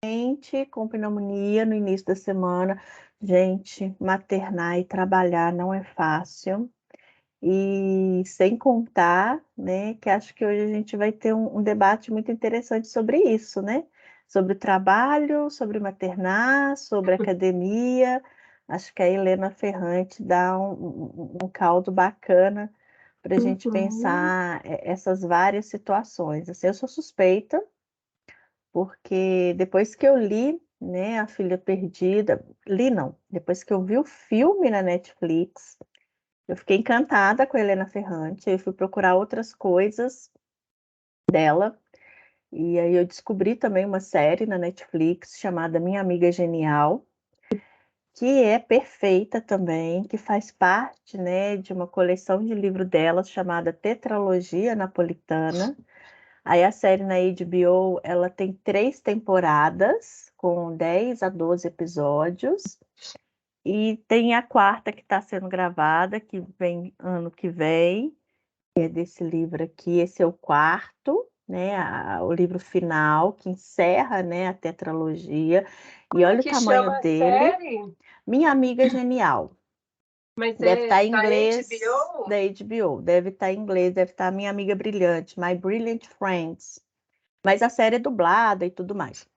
Gente com pneumonia no início da semana. Gente, maternar e trabalhar não é fácil. E sem contar, né, que acho que hoje a gente vai ter um debate muito interessante sobre isso, né? Sobre o trabalho, sobre maternar, sobre academia. Acho que a Helena Ferrante dá um caldo bacana para a gente Uhum. pensar essas várias situações. Assim, eu sou suspeita, porque depois que eu li, né, A Filha Perdida, li não, depois que eu vi o filme na Netflix, eu fiquei encantada com a Helena Ferrante, eu fui procurar outras coisas dela, e aí eu descobri também uma série na Netflix chamada Minha Amiga Genial, que é perfeita também, que faz parte, né, de uma coleção de livros dela chamada Tetralogia Napolitana. Aí a série na HBO, ela tem 3 temporadas, com 10 a 12 episódios, e tem a quarta que está sendo gravada, que vem ano que vem, que é desse livro aqui, esse é o quarto, né, o livro final, que encerra, né, a tetralogia, e Como olha o que tamanho chama a dele. série? Minha Amiga Genial. Mas Deve é estar em da inglês da HBO? HBO, deve estar em inglês, deve estar Minha Amiga Brilhante, My Brilliant Friends. Mas a série é dublada e tudo mais.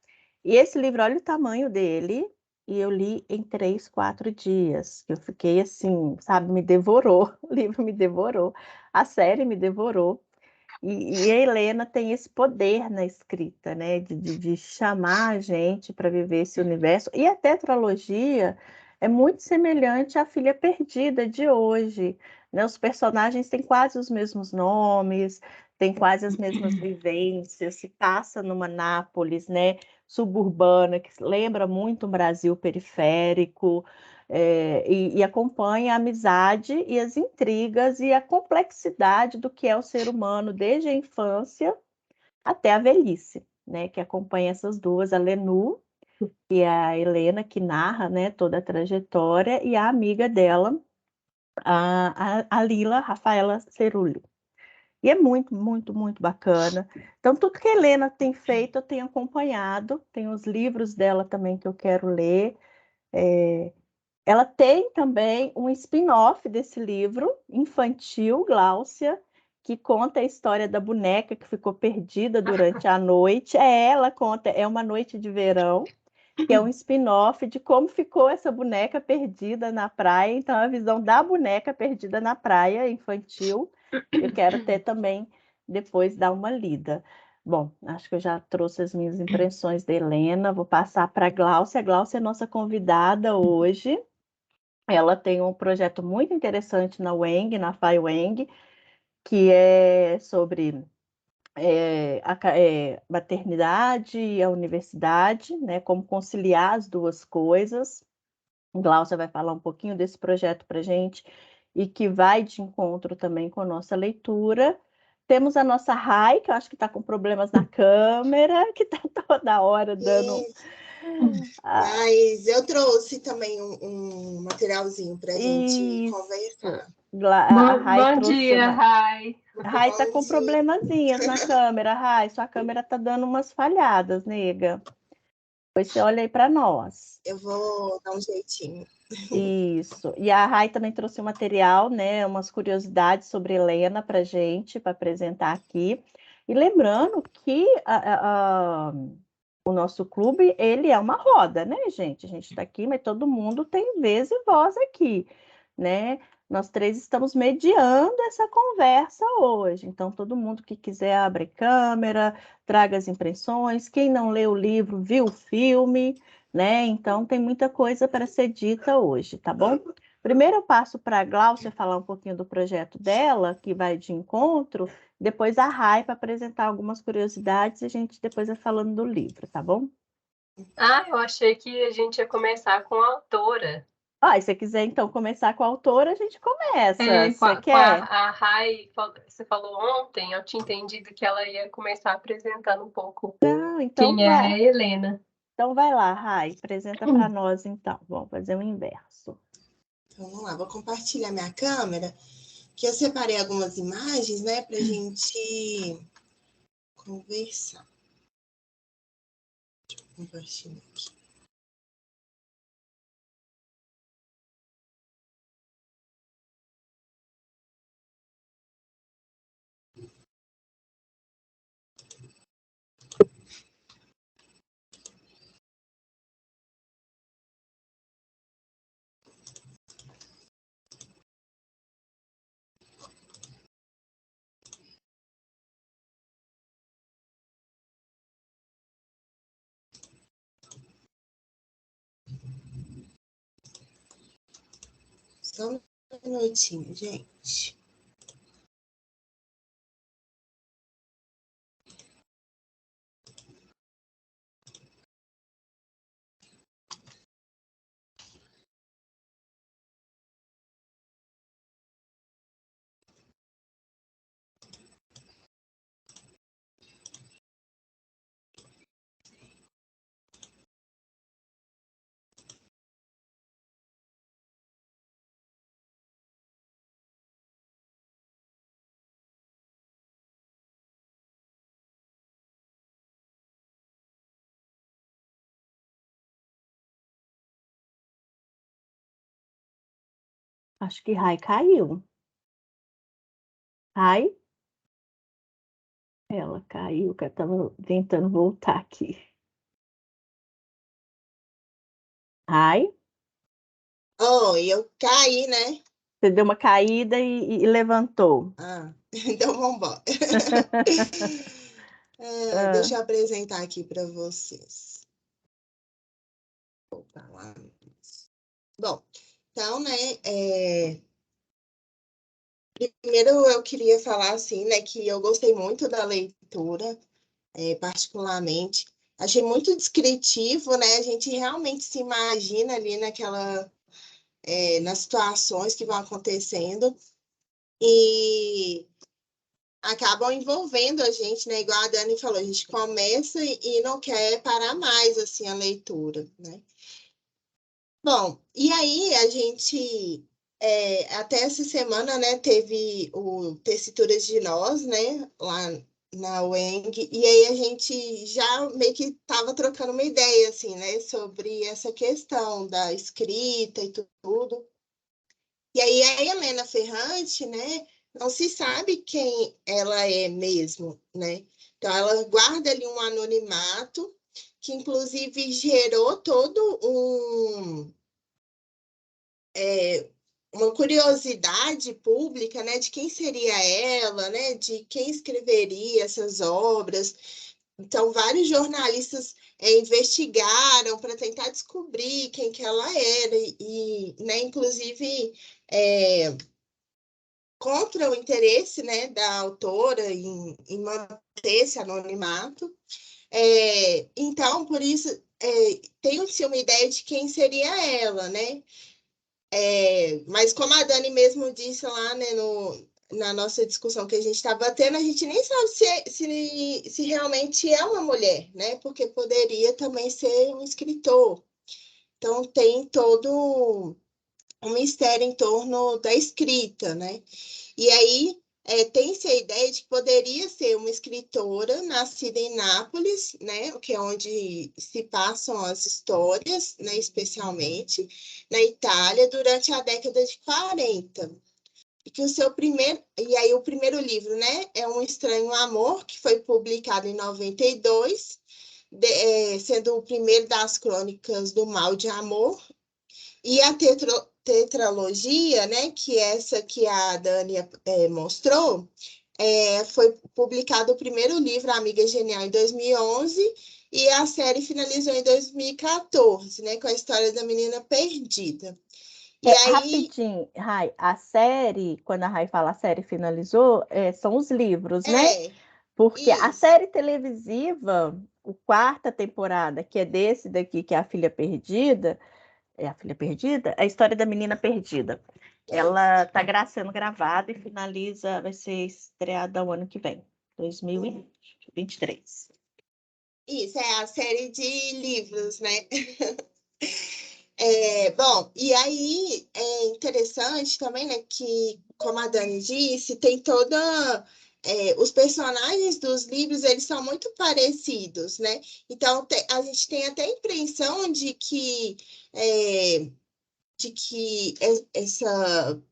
E esse livro, olha o tamanho dele, e eu li em 3, 4 dias. Eu fiquei assim, sabe, me devorou, o livro me devorou, a série me devorou. E a Helena tem esse poder na escrita, né, de chamar a gente para viver esse universo. E a tetralogia é muito semelhante à Filha Perdida de hoje, né? Os personagens têm quase os mesmos nomes, têm quase as mesmas vivências, se passa numa Nápoles, né, suburbana, que lembra muito um Brasil periférico, e acompanha a amizade e as intrigas e a complexidade do que é o ser humano desde a infância até a velhice, né? Que acompanha essas duas, a Lenu e a Helena, que narra, né, toda a trajetória, e a amiga dela, a Lila Rafaela Cerulli. E é muito, muito, muito bacana. Então, tudo que a Helena tem feito, eu tenho acompanhado. Tem os livros dela também que eu quero ler. É, Ela tem também um spin-off desse livro, infantil, Gláucia, que conta a história da boneca que ficou perdida durante a noite. Ela conta, é uma noite de verão, que é um spin-off de como ficou essa boneca perdida na praia. Então, a visão da boneca perdida na praia, infantil. Eu quero ter também, depois, dar uma lida. Bom, acho que eu já trouxe as minhas impressões da Helena. Vou passar para a Gláucia. A Gláucia é nossa convidada hoje. Ela tem um projeto muito interessante na UENG, na FAI-UENG, que é sobre maternidade e a universidade, né, como conciliar as duas coisas. Glaucia vai falar um pouquinho desse projeto para a gente e que vai de encontro também com a nossa leitura. Temos a nossa Rai, que eu acho que está com problemas na câmera, que está toda hora dando. Isso. Mas eu trouxe também um materialzinho para a gente Isso. conversar. A Rai Bom trouxe dia, uma. Rai. Rai tá Bom com dia. problemazinhas na câmera, Rai. Sua câmera tá dando umas falhadas, nega. Depois você olha aí para nós. Eu vou dar um jeitinho. Isso. E a Rai também trouxe um material, né? Umas curiosidades sobre Helena para gente, para apresentar aqui. E lembrando que o nosso clube, ele é uma roda, né, gente? A gente está aqui, mas todo mundo tem vez e voz aqui, né? Nós três estamos mediando essa conversa hoje. Então, todo mundo que quiser abre câmera, traga as impressões. Quem não leu o livro, viu o filme, né? Então, tem muita coisa para ser dita hoje, tá bom? Primeiro eu passo para a Gláucia falar um pouquinho do projeto dela, que vai de encontro, depois a Rai para apresentar algumas curiosidades e a gente depois vai falando do livro, tá bom? Ah, eu achei que a gente ia começar com a autora. Ah, e se você quiser então começar com a autora, a gente começa. É, Você quer? a Rai, você falou ontem, eu tinha entendido que ela ia começar apresentando um pouco Não, então quem é vai. a Helena. Então vai lá, Rai, apresenta para nós então. Vamos fazer o inverso. Então, vamos lá, vou compartilhar minha câmera, que eu separei algumas imagens, né, para a gente conversar. compartilhar aqui. Só um minutinho, gente. Acho que Rai caiu. Rai? Ela caiu, que eu estava tentando voltar aqui. Rai? Oh, eu caí, né? Você deu uma caída e levantou. Ah, então vamos embora. Deixa eu apresentar aqui para vocês. Opa, lá. Bom, então, né, primeiro eu queria falar, assim, né, que eu gostei muito da leitura, particularmente. Achei muito descritivo, né? A gente realmente se imagina ali nas situações que vão acontecendo e acabam envolvendo a gente, né? Igual a Dani falou, a gente começa e não quer parar mais, assim, a leitura, né? Bom, e aí a gente, até essa semana, né, teve o Tessituras de Nós, né, lá na UENG, e aí a gente já meio que estava trocando uma ideia, assim, né, sobre essa questão da escrita e tudo. E aí a Helena Ferrante, né, não se sabe quem ela é mesmo, né? Então ela guarda ali um anonimato que inclusive gerou todo uma curiosidade pública, né, de quem seria ela, né, de quem escreveria essas obras. Então, vários jornalistas investigaram para tentar descobrir quem que ela era né, inclusive contra o interesse, né, da autora em manter esse anonimato. Então, por isso, tem-se uma ideia de quem seria ela, né? Mas como a Dani mesmo disse lá, né, na nossa discussão que a gente estava tendo, a gente nem sabe se realmente é uma mulher, né? Porque poderia também ser um escritor. Então tem todo um mistério em torno da escrita, né? E aí tem-se a ideia de que poderia ser uma escritora nascida em Nápoles, né, que é onde se passam as histórias, né, especialmente na Itália, durante a década de 40. E que o primeiro livro, né, é Um Estranho Amor, que foi publicado em 92, sendo o primeiro das crônicas do Mal de Amor, e a tetralogia, né, que é essa que a Dani mostrou, foi publicado o primeiro livro, Amiga Genial, em 2011, e a série finalizou em 2014, né, com a história da menina perdida. E aí... Rapidinho, Rai, a série, quando a Rai fala a série finalizou, são os livros, né? Porque a série televisiva, a quarta temporada, que é desse daqui, que é A Filha Perdida, a história da menina perdida. Ela está sendo gravada e finaliza, vai ser estreada o ano que vem, 2023. Isso, é a série de livros, né? Bom, e aí é interessante também, né, que, como a Dani disse, tem toda os personagens dos livros, eles são muito parecidos, né? Então, a gente tem até a impressão de que essa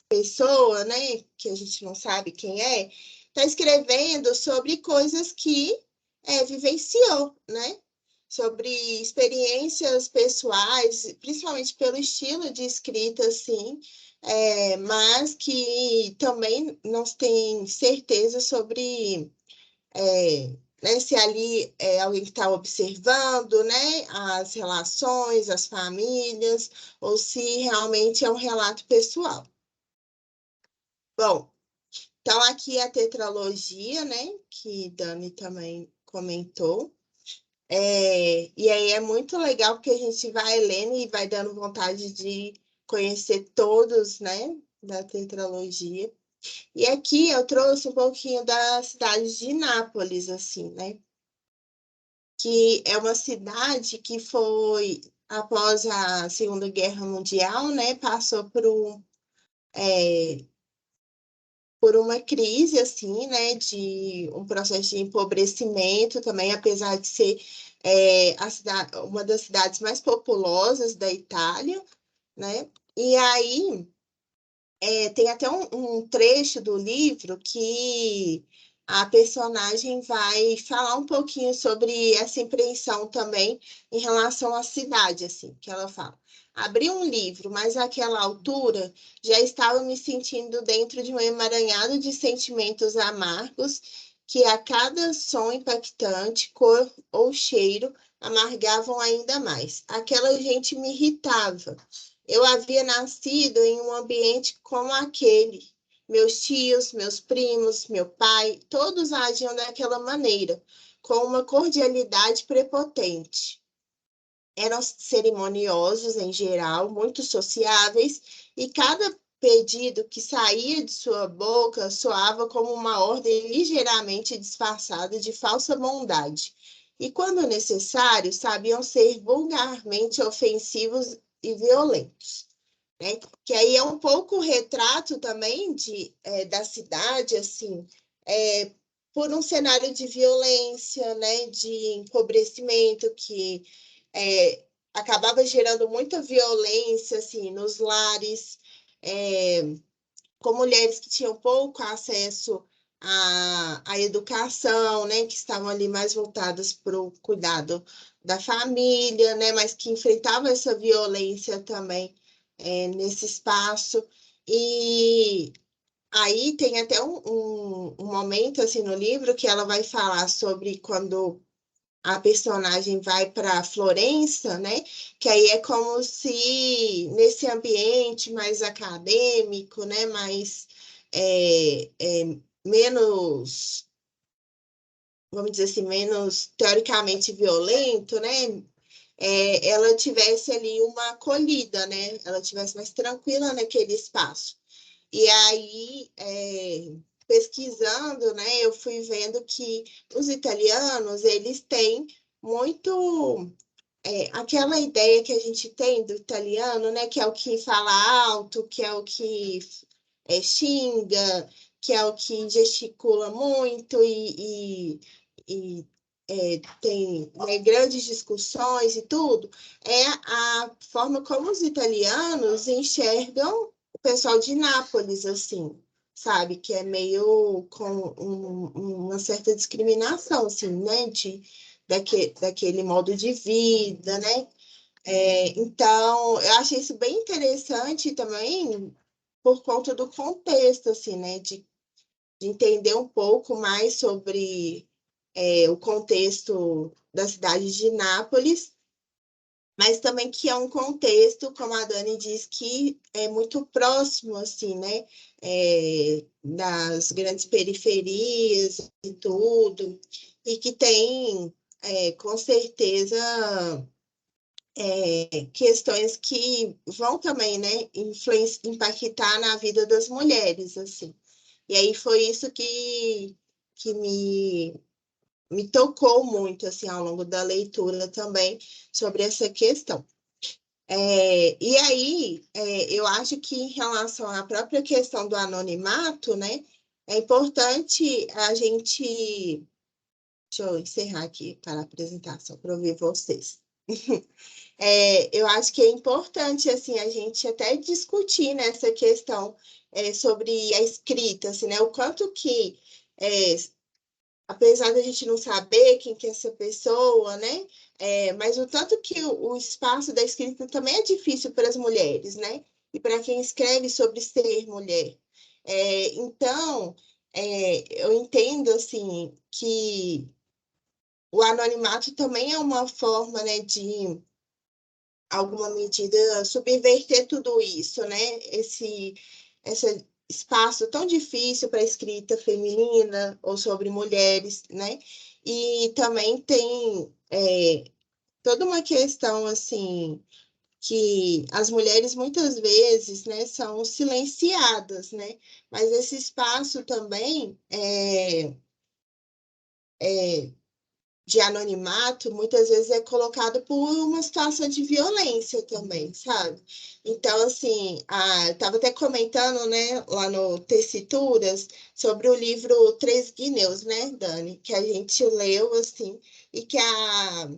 pessoa, né, que a gente não sabe quem está escrevendo sobre coisas que vivenciou, né? Sobre experiências pessoais, principalmente pelo estilo de escrita, assim, mas que também não tem certeza sobre né, se ali é alguém que está observando, né, as relações, as famílias, ou se realmente é um relato pessoal. Bom, então aqui a tetralogia, né, que Dani também comentou. E aí é muito legal porque a gente vai lendo e vai dando vontade de conhecer todos, né, da tetralogia. E aqui eu trouxe um pouquinho da cidade de Nápoles, assim, né? Que é uma cidade que foi, após a Segunda Guerra Mundial, né, passou por uma crise, assim, né, de um processo de empobrecimento também, apesar de ser uma das cidades mais populosas da Itália, né? E aí tem até um trecho do livro que a personagem vai falar um pouquinho sobre essa impressão também em relação à cidade, assim, que ela fala. Abri um livro, mas àquela altura já estava me sentindo dentro de um emaranhado de sentimentos amargos que a cada som impactante, cor ou cheiro amargavam ainda mais. Aquela gente me irritava. Eu havia nascido em um ambiente como aquele. Meus tios, meus primos, meu pai, todos agiam daquela maneira, com uma cordialidade prepotente. Eram cerimoniosos em geral, muito sociáveis, e cada pedido que saía de sua boca soava como uma ordem ligeiramente disfarçada de falsa bondade. E, quando necessário, sabiam ser vulgarmente ofensivos e violentos, né? Que aí é um pouco o retrato também da cidade, assim, por um cenário de violência, né? De empobrecimento que acabava gerando muita violência, assim, nos lares, com mulheres que tinham pouco acesso à educação, né, que estavam ali mais voltadas para o cuidado da família, né, mas que enfrentavam essa violência também nesse espaço. E aí tem até um momento assim no livro que ela vai falar sobre quando a personagem vai para Florença, né? Que aí é como se nesse ambiente mais acadêmico, né? Mais menos, vamos dizer assim, menos teoricamente violento, né? Ela tivesse ali uma acolhida, né? Ela tivesse mais tranquila naquele espaço. E aí, pesquisando, né, eu fui vendo que os italianos, eles têm muito aquela ideia que a gente tem do italiano, né, que é o que fala alto, que é o que xinga, que é o que gesticula muito e tem grandes discussões e tudo, é a forma como os italianos enxergam o pessoal de Nápoles, assim, sabe? Que é meio com uma certa discriminação, assim, né? Daquele modo de vida, né? Então, eu achei isso bem interessante também por conta do contexto, assim, né? De entender um pouco mais sobre o contexto da cidade de Nápoles, mas também que é um contexto, como a Dani diz, que é muito próximo, assim, né? Das grandes periferias e tudo, e que tem, com certeza, questões que vão também, né, impactar na vida das mulheres, assim. E aí foi isso que me tocou muito, assim, ao longo da leitura também, sobre essa questão. E aí, eu acho que em relação à própria questão do anonimato, né, é importante a gente... Deixa eu encerrar aqui para a apresentação, para ouvir vocês. Eu acho que é importante assim, a gente até discutir nessa questão sobre a escrita, assim, né? O quanto que, apesar da gente não saber quem que é essa pessoa, né? Mas o tanto que o espaço da escrita também é difícil para as mulheres, né? E para quem escreve sobre ser mulher. Então, eu entendo assim que o anonimato também é uma forma, né, de alguma medida subverter tudo isso, né? Esse espaço tão difícil para a escrita feminina ou sobre mulheres, né? E também tem toda uma questão assim que as mulheres muitas vezes, né, são silenciadas, né? Mas esse espaço também de anonimato, muitas vezes é colocado por uma situação de violência também, sabe? Então, assim, eu estava até comentando, né, lá no Tessituras, sobre o livro Três Guineus, né, Dani, que a gente leu, assim, e que a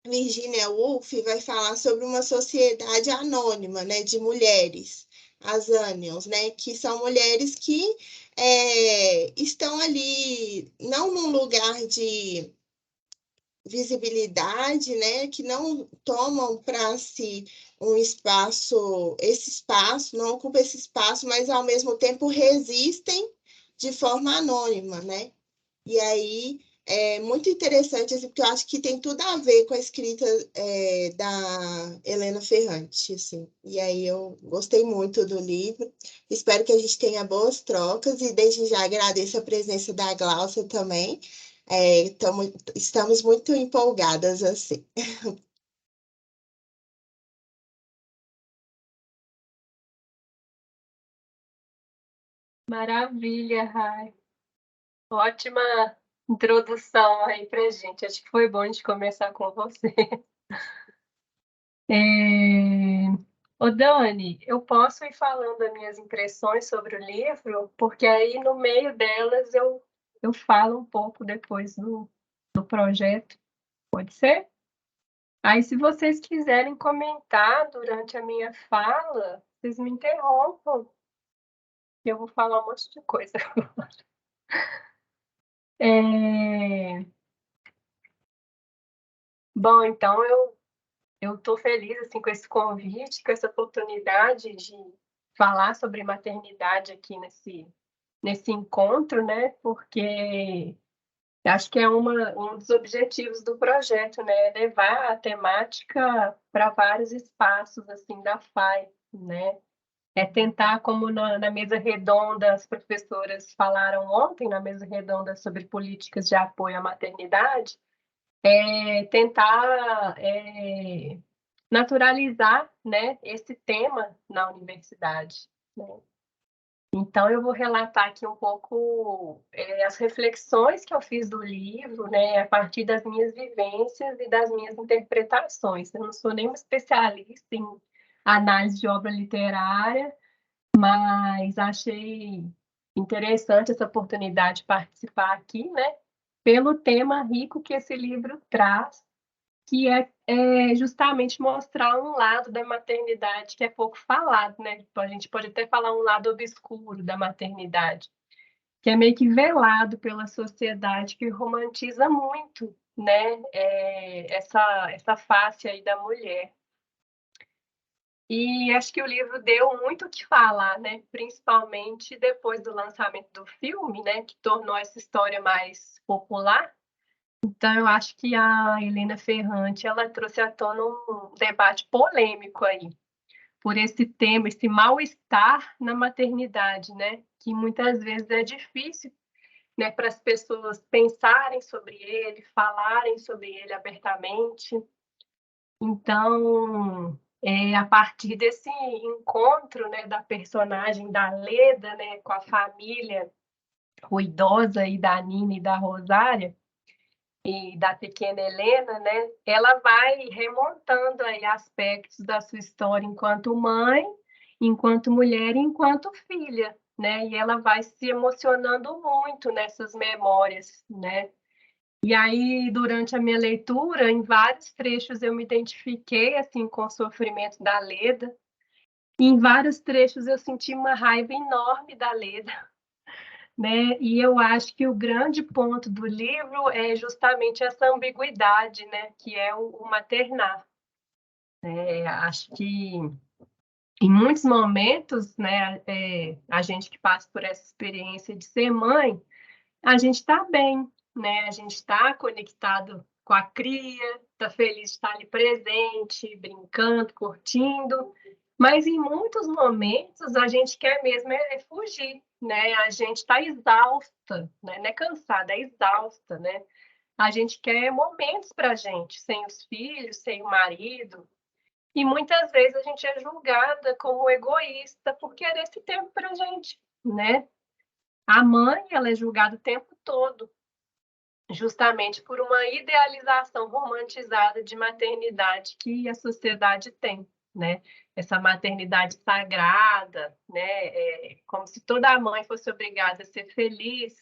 Virginia Woolf vai falar sobre uma sociedade anônima, né, de mulheres, as Anions, né, que são mulheres que estão ali, não num lugar de visibilidade, né, que não tomam para si um espaço, esse espaço, não ocupam esse espaço, mas ao mesmo tempo resistem de forma anônima, né? E aí é muito interessante, assim, porque eu acho que tem tudo a ver com a escrita da Helena Ferrante, assim. E aí eu gostei muito do livro, espero que a gente tenha boas trocas e desde já agradeço a presença da Gláucia também. Estamos muito empolgadas, assim. Maravilha, Rai. Ótima introdução aí pra gente. Acho que foi bom de começar com você. Ô, Dani, eu posso ir falando as minhas impressões sobre o livro, porque aí no meio delas eu falo um pouco depois do projeto. Pode ser? Aí, se vocês quiserem comentar durante a minha fala, vocês me interrompam, que eu vou falar um monte de coisa. Bom, então eu estou feliz assim, com esse convite, com essa oportunidade de falar sobre maternidade aqui nesse encontro, né? Porque acho que é um dos objetivos do projeto, né? Levar a temática para vários espaços assim da FAI, né? Tentar, como na mesa redonda, as professoras falaram ontem, na mesa redonda sobre políticas de apoio à maternidade, tentar naturalizar, né, esse tema na universidade, né? Então, eu vou relatar aqui um pouco as reflexões que eu fiz do livro, né, a partir das minhas vivências e das minhas interpretações. Eu não sou nenhuma especialista em análise de obra literária, mas achei interessante essa oportunidade de participar aqui, né, pelo tema rico que esse livro traz, que é justamente mostrar um lado da maternidade que é pouco falado, né? A gente pode até falar um lado obscuro da maternidade, que é meio que velado pela sociedade, que romantiza muito, né? Essa face aí da mulher. E acho que o livro deu muito o que falar, né? Principalmente depois do lançamento do filme, né? Que tornou essa história mais popular. Então, eu acho que a Helena Ferrante, ela trouxe à tona um debate polêmico aí, por esse tema, esse mal-estar na maternidade, né? Que muitas vezes é difícil, né, para as pessoas pensarem sobre ele, falarem sobre ele abertamente. Então, a partir desse encontro, né, da personagem da Leda, né, com a família ruidosa e da Nina e da Rosária, e da pequena Helena, né, ela vai remontando aí aspectos da sua história enquanto mãe, enquanto mulher e enquanto filha, né? E ela vai se emocionando muito nessas memórias, né? E aí, durante a minha leitura, em vários trechos eu me identifiquei assim com o sofrimento da Leda. E em vários trechos eu senti uma raiva enorme da Leda, né? E eu acho que o grande ponto do livro é justamente essa ambiguidade, né? Que é o maternar. Acho que em muitos momentos, né? A gente que passa por essa experiência de ser mãe, a gente está bem, né? A gente está conectado com a cria, está feliz de estar ali presente, brincando, curtindo, mas em muitos momentos a gente quer mesmo fugir, né? A gente está exausta, né? Não é cansada, é exausta, né? A gente quer momentos para a gente, sem os filhos, sem o marido, e muitas vezes a gente é julgada como egoísta por querer esse tempo para a gente, né? A mãe, ela é julgada o tempo todo, justamente por uma idealização romantizada de maternidade que a sociedade tem, né? Essa maternidade sagrada, né? Como se toda mãe fosse obrigada a ser feliz,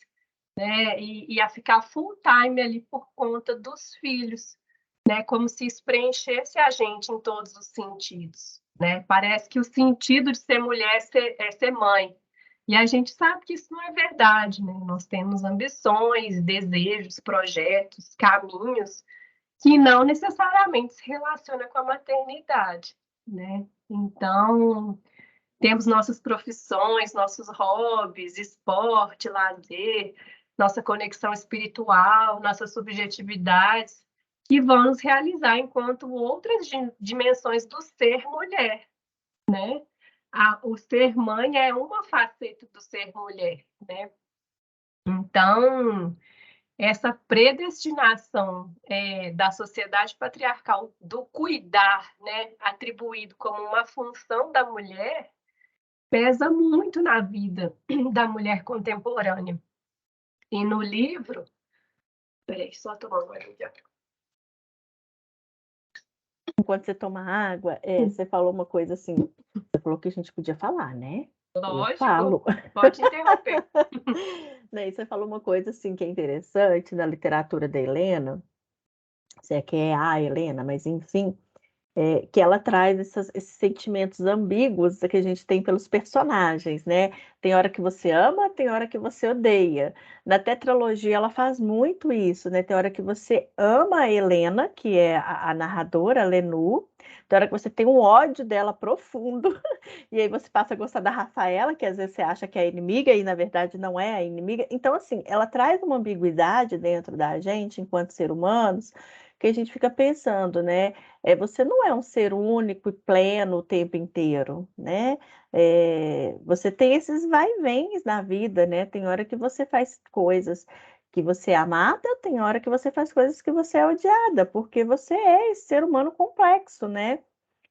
né? E a ficar full time ali por conta dos filhos, né? Como se isso preenchesse a gente em todos os sentidos, né? Parece que o sentido de ser mulher é ser mãe. E a gente sabe que isso não é verdade, né? Nós temos ambições, desejos, projetos, caminhos que não necessariamente se relacionam com a maternidade, né? Então, temos nossas profissões, nossos hobbies, esporte, lazer, nossa conexão espiritual, nossas subjetividades, que vão nos realizar enquanto outras dimensões do ser mulher, né? O ser mãe é uma faceta do ser mulher, né? Então, essa predestinação da sociedade patriarcal do cuidar, né, atribuído como uma função da mulher, pesa muito na vida da mulher contemporânea. E no livro... Peraí, só tomar uma água. Enquanto você toma água, você falou uma coisa assim, você falou que a gente podia falar, né? Eu falo. Lógico, pode interromper. Daí você falou uma coisa assim que é interessante na literatura da Helena, se é que é a Helena, mas enfim, que ela traz esses sentimentos ambíguos que a gente tem pelos personagens, né? Tem hora que você ama, tem hora que você odeia. Na tetralogia ela faz muito isso, né? Tem hora que você ama a Helena, que é a narradora, a Lenu, tem hora que você tem um ódio dela profundo, e aí você passa a gostar da Rafaela, que às vezes você acha que é a inimiga, e na verdade não é a inimiga. Então, assim, ela traz uma ambiguidade dentro da gente, enquanto ser humanos, que a gente fica pensando, né? Você não é um ser único e pleno o tempo inteiro, né? Você tem esses vai-vens na vida, né? Tem hora que você faz coisas que você é amada, tem hora que você faz coisas que você é odiada, porque você é esse ser humano complexo, né?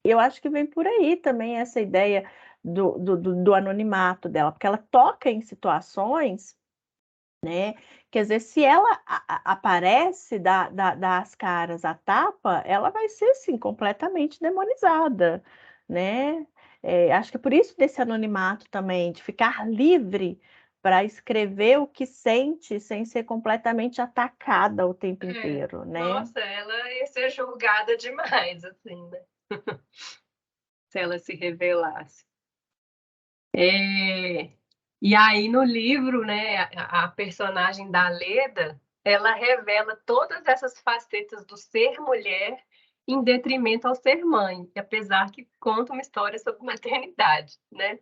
E eu acho que vem por aí também essa ideia do anonimato dela, porque ela toca em situações, né? Quer dizer, se ela aparece, dá as caras à tapa, ela vai ser, sim, completamente demonizada, né? Acho que é por isso desse anonimato também, de ficar livre para escrever o que sente sem ser completamente atacada o tempo inteiro, né? Nossa, ela ia ser julgada demais, assim, né? Se ela se revelasse. E aí, no livro, né, a personagem da Leda, ela revela todas essas facetas do ser mulher em detrimento ao ser mãe, apesar que conta uma história sobre maternidade, né?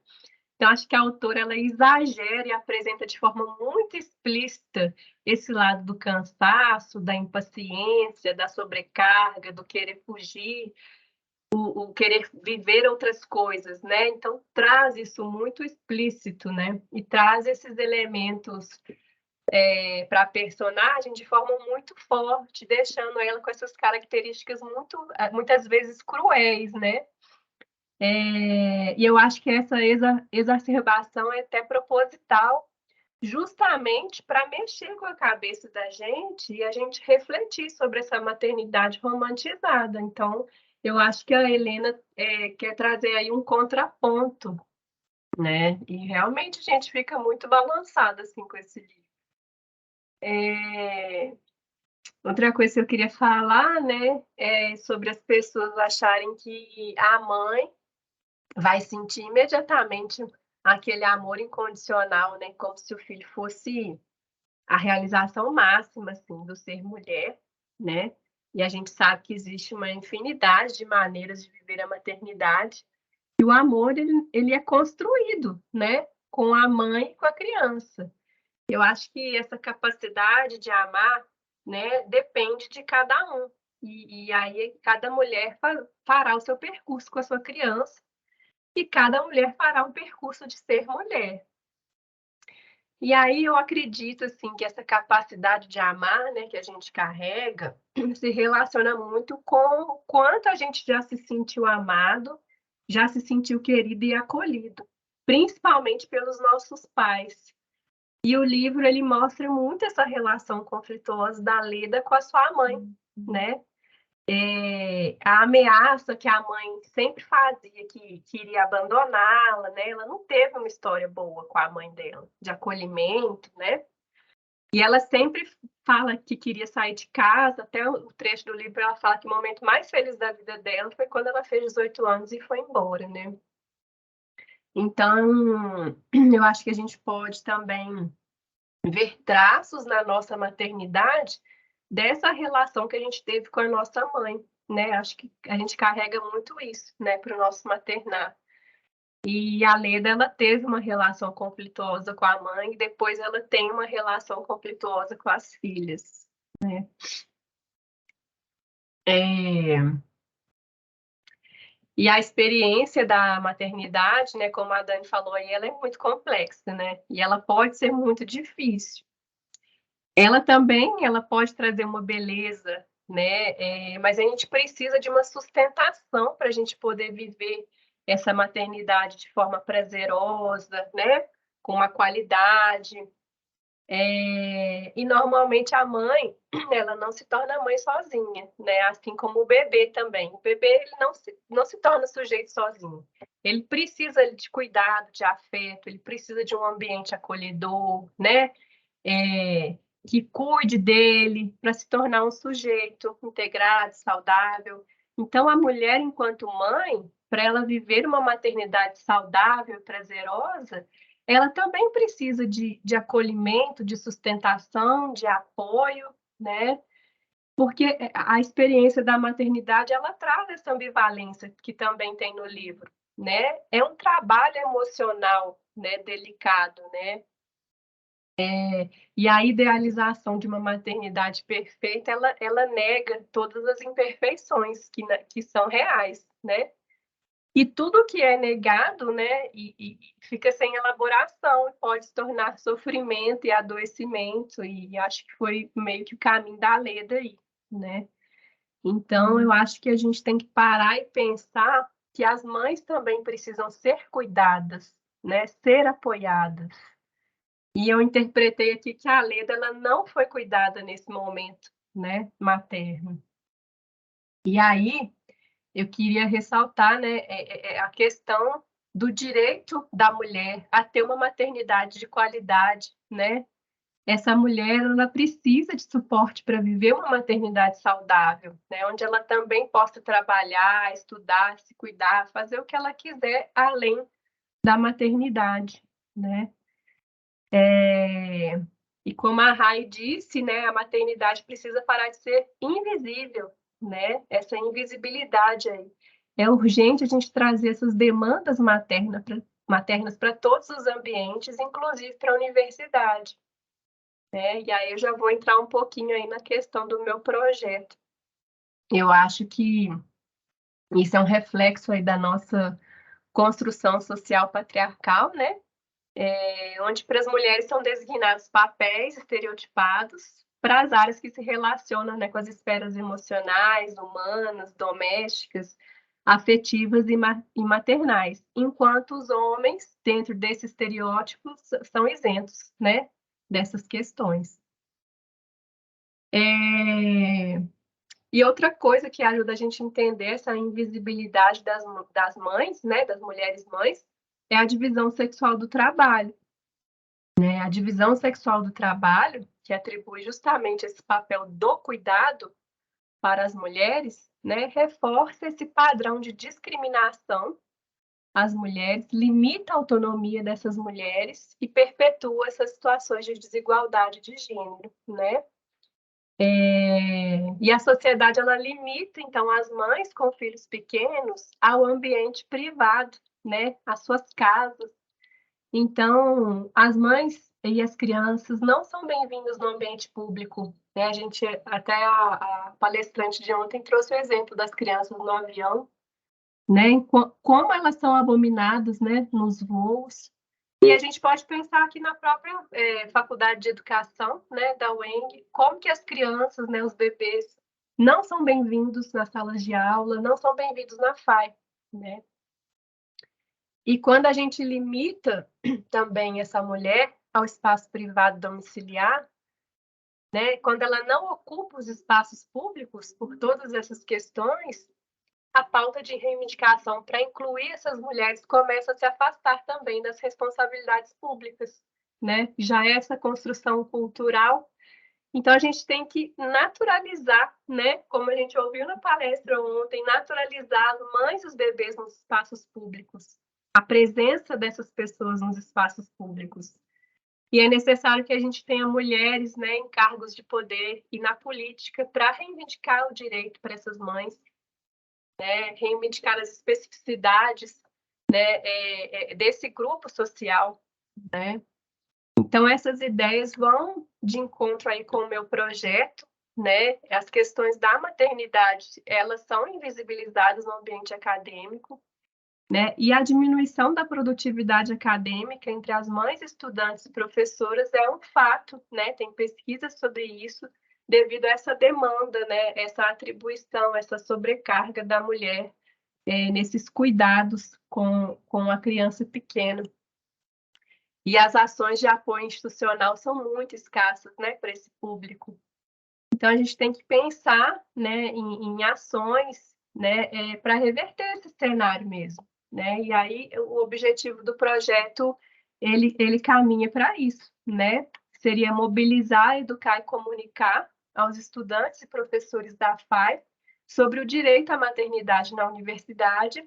Então, acho que a autora ela exagera e apresenta de forma muito explícita esse lado do cansaço, da impaciência, da sobrecarga, do querer fugir, o querer viver outras coisas, né? Então traz isso muito explícito, né? E traz esses elementos para a personagem de forma muito forte, deixando ela com essas características muitas vezes cruéis, né? E eu acho que essa exacerbação é até proposital, justamente para mexer com a cabeça da gente e a gente refletir sobre essa maternidade romantizada. Então, eu acho que a Helena quer trazer aí um contraponto né? E realmente a gente fica muito balançada assim com esse livro. Outra coisa que eu queria falar, né, é sobre as pessoas acharem que a mãe vai sentir imediatamente aquele amor incondicional, né, como se o filho fosse a realização máxima, assim, do ser mulher, né? E a gente sabe que existe uma infinidade de maneiras de viver a maternidade. E o amor, ele é construído, né? Com a mãe e com a criança. Eu acho que essa capacidade de amar, né, depende de cada um. E aí cada mulher fará o seu percurso com a sua criança e cada mulher fará um percurso de ser mulher. E aí eu acredito assim que essa capacidade de amar, né, que a gente carrega, se relaciona muito com o quanto a gente já se sentiu amado, já se sentiu querido e acolhido, principalmente pelos nossos pais. E o livro ele mostra muito essa relação conflituosa da Leda com a sua mãe, né? A ameaça que a mãe sempre fazia, que iria abandoná-la, né? Ela não teve uma história boa com a mãe dela, de acolhimento, né? E ela sempre fala que queria sair de casa, até o trecho do livro ela fala que o momento mais feliz da vida dela foi quando ela fez 18 anos e foi embora, né? Então, eu acho que a gente pode também ver traços na nossa maternidade dessa relação que a gente teve com a nossa mãe, né? Acho que a gente carrega muito isso, né, para o nosso maternar. E a Leda, ela teve uma relação conflituosa com a mãe e depois ela tem uma relação conflituosa com as filhas, né? E a experiência da maternidade, né, como a Dani falou aí, ela é muito complexa, né? E ela pode ser muito difícil. Ela também, ela pode trazer uma beleza, né? Mas a gente precisa de uma sustentação para a gente poder viver essa maternidade de forma prazerosa, né? Com uma qualidade. E normalmente a mãe, ela não se torna mãe sozinha, né? Assim como o bebê também. O bebê ele não se torna sujeito sozinho. Ele precisa de cuidado, de afeto, ele precisa de um ambiente acolhedor, né? Que cuide dele para se tornar um sujeito integrado, saudável. Então, a mulher, enquanto mãe, para ela viver uma maternidade saudável, prazerosa, ela também precisa de acolhimento, de sustentação, de apoio, né? Porque a experiência da maternidade, ela traz essa ambivalência que também tem no livro, né? É um trabalho emocional, né, delicado, né? E a idealização de uma maternidade perfeita, ela nega todas as imperfeições que são reais, né? E tudo que é negado, né, e fica sem elaboração, pode se tornar sofrimento e adoecimento, e acho que foi meio que o caminho da Leda aí, né? Então, eu acho que a gente tem que parar e pensar que as mães também precisam ser cuidadas, né, ser apoiadas. E eu interpretei aqui que a Leda ela não foi cuidada nesse momento, né, materno. E aí eu queria ressaltar, né, a questão do direito da mulher a ter uma maternidade de qualidade, né? Essa mulher ela precisa de suporte para viver uma maternidade saudável, né? Onde ela também possa trabalhar, estudar, se cuidar, fazer o que ela quiser além da maternidade, né? E como a Rai disse, né, a maternidade precisa parar de ser invisível, né? Essa invisibilidade aí. É urgente a gente trazer essas demandas maternas para todos os ambientes, inclusive para a universidade, né? E aí eu já vou entrar um pouquinho aí na questão do meu projeto. Eu acho que isso é um reflexo aí da nossa construção social patriarcal, né? Onde para as mulheres são designados papéis estereotipados para as áreas que se relacionam, né, com as esferas emocionais, humanas, domésticas, afetivas e maternais, enquanto os homens, dentro desses estereótipos, são isentos, né, dessas questões. E outra coisa que ajuda a gente a entender essa invisibilidade das mães, né, das mulheres mães, é a divisão sexual do trabalho. Né? A divisão sexual do trabalho, que atribui justamente esse papel do cuidado para as mulheres, né, reforça esse padrão de discriminação às mulheres, limita a autonomia dessas mulheres e perpetua essas situações de desigualdade de gênero, né? E a sociedade, ela limita, então, as mães com filhos pequenos ao ambiente privado, né? Às suas casas. Então, as mães e as crianças não são bem-vindas no ambiente público, né? A gente, até a palestrante de ontem trouxe o exemplo das crianças no avião, né? Como elas são abominadas, né? Nos voos. E a gente pode pensar aqui na própria faculdade de educação, né, da UENG, como que as crianças, né, os bebês, não são bem-vindos nas salas de aula, não são bem-vindos na FAI, né? E quando a gente limita também essa mulher ao espaço privado domiciliar, né, quando ela não ocupa os espaços públicos por todas essas questões, a pauta de reivindicação para incluir essas mulheres começa a se afastar também das responsabilidades públicas, né? Já é essa construção cultural. Então, a gente tem que naturalizar, né? Como a gente ouviu na palestra ontem, naturalizar as mães e os bebês nos espaços públicos, a presença dessas pessoas nos espaços públicos. E é necessário que a gente tenha mulheres, né, em cargos de poder e na política para reivindicar o direito para essas mães, né, reivindicar as especificidades, né, desse grupo social, né? Então, essas ideias vão de encontro aí com o meu projeto, né? As questões da maternidade, elas são invisibilizadas no ambiente acadêmico, né? E a diminuição da produtividade acadêmica entre as mães, estudantes e professoras é um fato, né? Tem pesquisas sobre isso, devido a essa demanda, né? Essa atribuição, essa sobrecarga da mulher nesses cuidados com a criança pequena. E as ações de apoio institucional são muito escassas, né, para esse público. Então, a gente tem que pensar, né, em ações, né, para reverter esse cenário mesmo, né? E aí, o objetivo do projeto, ele caminha para isso, né? Seria mobilizar, educar e comunicar aos estudantes e professores da FAI sobre o direito à maternidade na universidade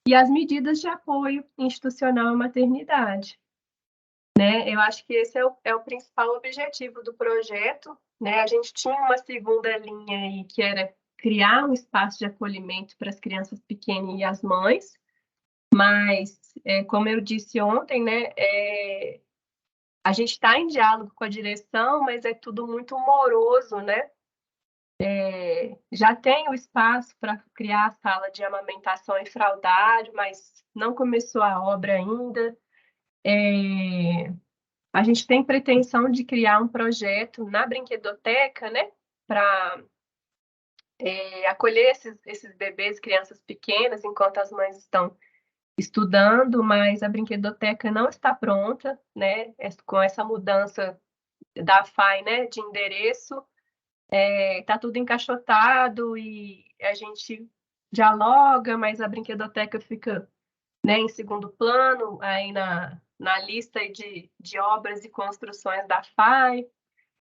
e as medidas de apoio institucional à maternidade. Né? Eu acho que esse é o principal objetivo do projeto, né? A gente tinha uma segunda linha aí, que era criar um espaço de acolhimento para as crianças pequenas e as mães, mas, como eu disse ontem, né, a gente está em diálogo com a direção, mas é tudo muito moroso, né? Já tem o espaço para criar a sala de amamentação e fraldário, mas não começou a obra ainda. A gente tem pretensão de criar um projeto na brinquedoteca, né, para acolher esses bebês, crianças pequenas, enquanto as mães estão estudando, mas a brinquedoteca não está pronta, né, com essa mudança da FAI, né, de endereço, está tudo encaixotado e a gente dialoga, mas a brinquedoteca fica, né, em segundo plano, aí na lista de obras e construções da FAI.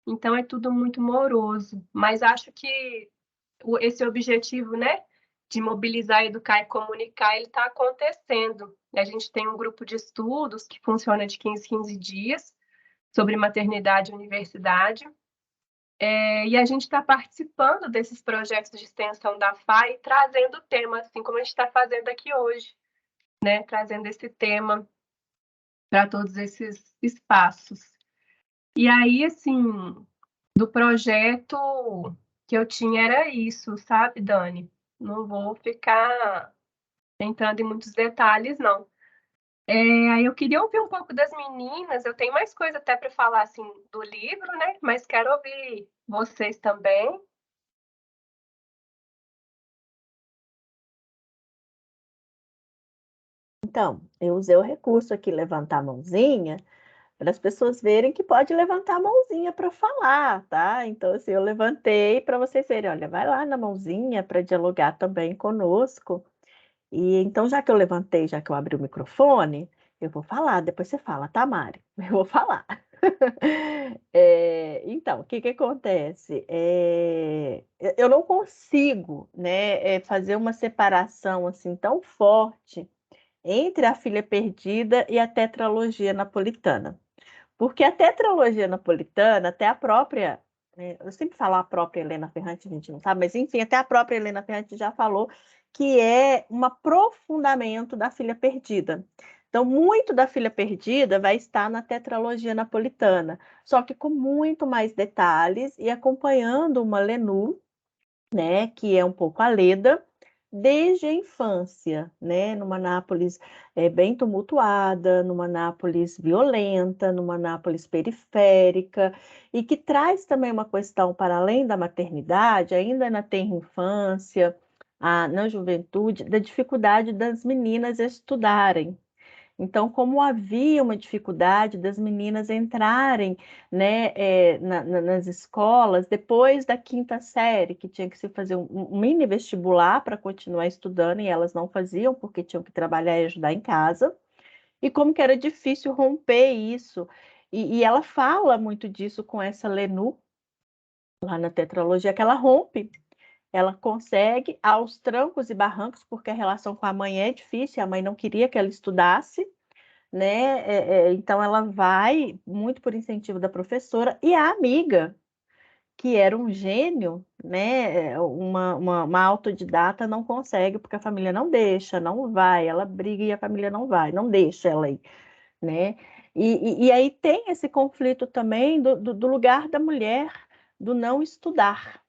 Então, é tudo muito moroso. Mas acho que esse objetivo, né, de mobilizar, educar e comunicar, ele está acontecendo. A gente tem um grupo de estudos que funciona de 15 em 15 dias sobre maternidade e universidade. E a gente está participando desses projetos de extensão da FAI, trazendo o tema, assim como a gente está fazendo aqui hoje, né, trazendo esse tema para todos esses espaços. E aí, assim, do projeto que eu tinha era isso, sabe, Dani? Não vou ficar entrando em muitos detalhes, não. Aí eu queria ouvir um pouco das meninas, eu tenho mais coisa até para falar, assim, do livro, né? Mas quero ouvir vocês também. Então, eu usei o recurso aqui, levantar a mãozinha, para as pessoas verem que pode levantar a mãozinha para falar, tá? Então, assim, eu levantei para vocês verem, olha, vai lá na mãozinha para dialogar também conosco. E então, já que eu levantei, já que eu abri o microfone, Eu vou falar, depois você fala, tá, Mari? Eu vou falar. Então, o que que acontece? Eu não consigo, né, fazer uma separação assim tão forte entre a Filha Perdida e a tetralogia napolitana. Porque a tetralogia napolitana, até a própria, eu sempre falo a própria Helena Ferrante, a gente não sabe, mas enfim, até a própria Helena Ferrante já falou que é um aprofundamento da Filha Perdida. Então, muito da Filha Perdida vai estar na tetralogia napolitana, só que com muito mais detalhes e acompanhando uma Lenú, né, que é um pouco a Leda, desde a infância, né, numa Nápoles bem tumultuada, numa Nápoles violenta, numa Nápoles periférica, e que traz também uma questão para além da maternidade, ainda na tenra infância, na juventude, da dificuldade das meninas estudarem. Então, como havia uma dificuldade das meninas entrarem, né, nas escolas depois da quinta série, que tinha que se fazer um mini vestibular para continuar estudando, e elas não faziam porque tinham que trabalhar e ajudar em casa, e como que era difícil romper isso. E ela fala muito disso com essa Lenú, lá na tetralogia, que ela rompe. Ela consegue aos trancos e barrancos, porque a relação com a mãe é difícil, a mãe não queria que ela estudasse, né? Então ela vai muito por incentivo da professora e a amiga, que era um gênio, né? Uma autodidata não consegue porque a família não deixa, não vai, ela briga e a família não vai, não deixa ela ir, né? E aí tem esse conflito também do lugar da mulher, do não estudar,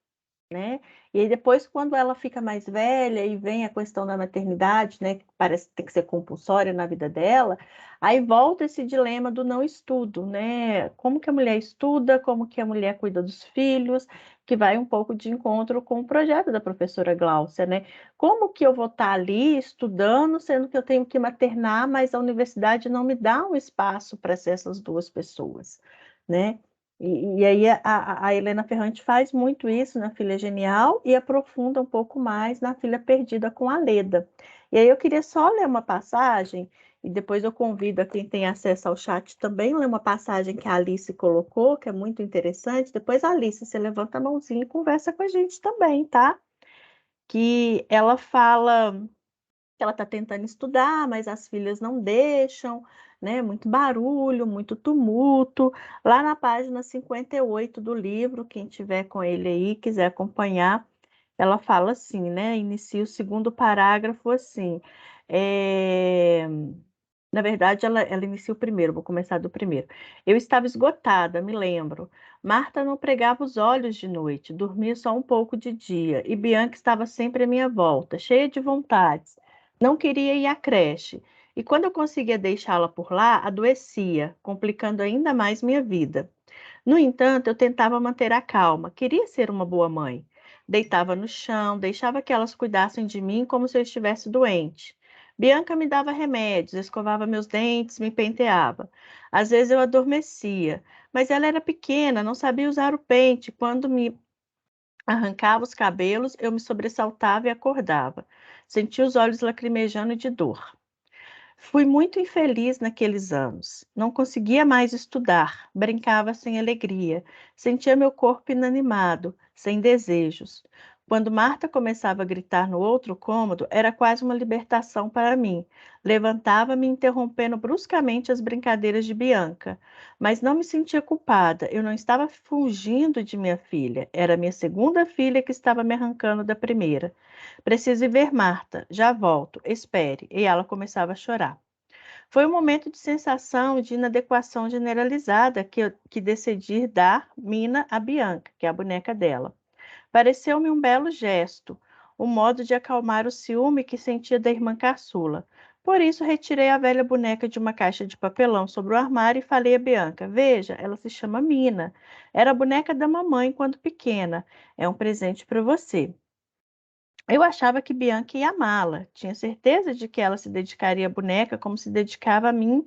né? E aí depois, quando ela fica mais velha e vem a questão da maternidade, né, que parece ter que ser compulsória na vida dela, aí volta esse dilema do não estudo, né? Como que a mulher estuda, como que a mulher cuida dos filhos, que vai um pouco de encontro com o projeto da professora Gláucia, né? Como que eu vou estar ali estudando, sendo que eu tenho que maternar, mas a universidade não me dá um espaço para ser essas duas pessoas, né? E aí a Helena Ferrante faz muito isso na Filha Genial e aprofunda um pouco mais na Filha Perdida com a Leda. E aí eu queria só ler uma passagem, e depois eu convido a quem tem acesso ao chat também ler uma passagem que a Alice colocou, que é muito interessante. Depois, Alice, você levanta a mãozinha e conversa com a gente também, tá? Que ela fala que ela está tentando estudar, mas as filhas não deixam, né? Muito barulho, muito tumulto. Lá na página 58 do livro, quem tiver com ele aí, quiser acompanhar, ela fala assim, né? Inicia o segundo parágrafo assim. é, Na verdade, ela inicia o primeiro, vou começar do primeiro. Eu estava esgotada, me lembro. Marta não pregava os olhos de noite, dormia só um pouco de dia, e Bianca estava sempre à minha volta, cheia de vontades. Não queria ir à creche, e quando eu conseguia deixá-la por lá, adoecia, complicando ainda mais minha vida. No entanto, eu tentava manter a calma, queria ser uma boa mãe. Deitava no chão, deixava que elas cuidassem de mim como se eu estivesse doente. Bianca me dava remédios, escovava meus dentes, me penteava. Às vezes eu adormecia, mas ela era pequena, não sabia usar o pente. Quando me arrancava os cabelos, eu me sobressaltava e acordava. Sentia os olhos lacrimejando de dor. Fui muito infeliz naqueles anos. Não conseguia mais estudar, brincava sem alegria, sentia meu corpo inanimado, sem desejos. Quando Marta começava a gritar no outro cômodo, era quase uma libertação para mim. Levantava-me, interrompendo bruscamente as brincadeiras de Bianca. Mas não me sentia culpada, eu não estava fugindo de minha filha. Era minha segunda filha que estava me arrancando da primeira. Preciso ir ver Marta. Já volto. Espere. E ela começava a chorar. Foi um momento de sensação de inadequação generalizada que decidi dar Mina a Bianca, que é a boneca dela. Pareceu-me um belo gesto, um modo de acalmar o ciúme que sentia da irmã caçula. Por isso, retirei a velha boneca de uma caixa de papelão sobre o armário e falei a Bianca: Veja, ela se chama Mina. Era a boneca da mamãe quando pequena. É um presente para você. Eu achava que Bianca ia amá-la. Tinha certeza de que ela se dedicaria à boneca como se dedicava a mim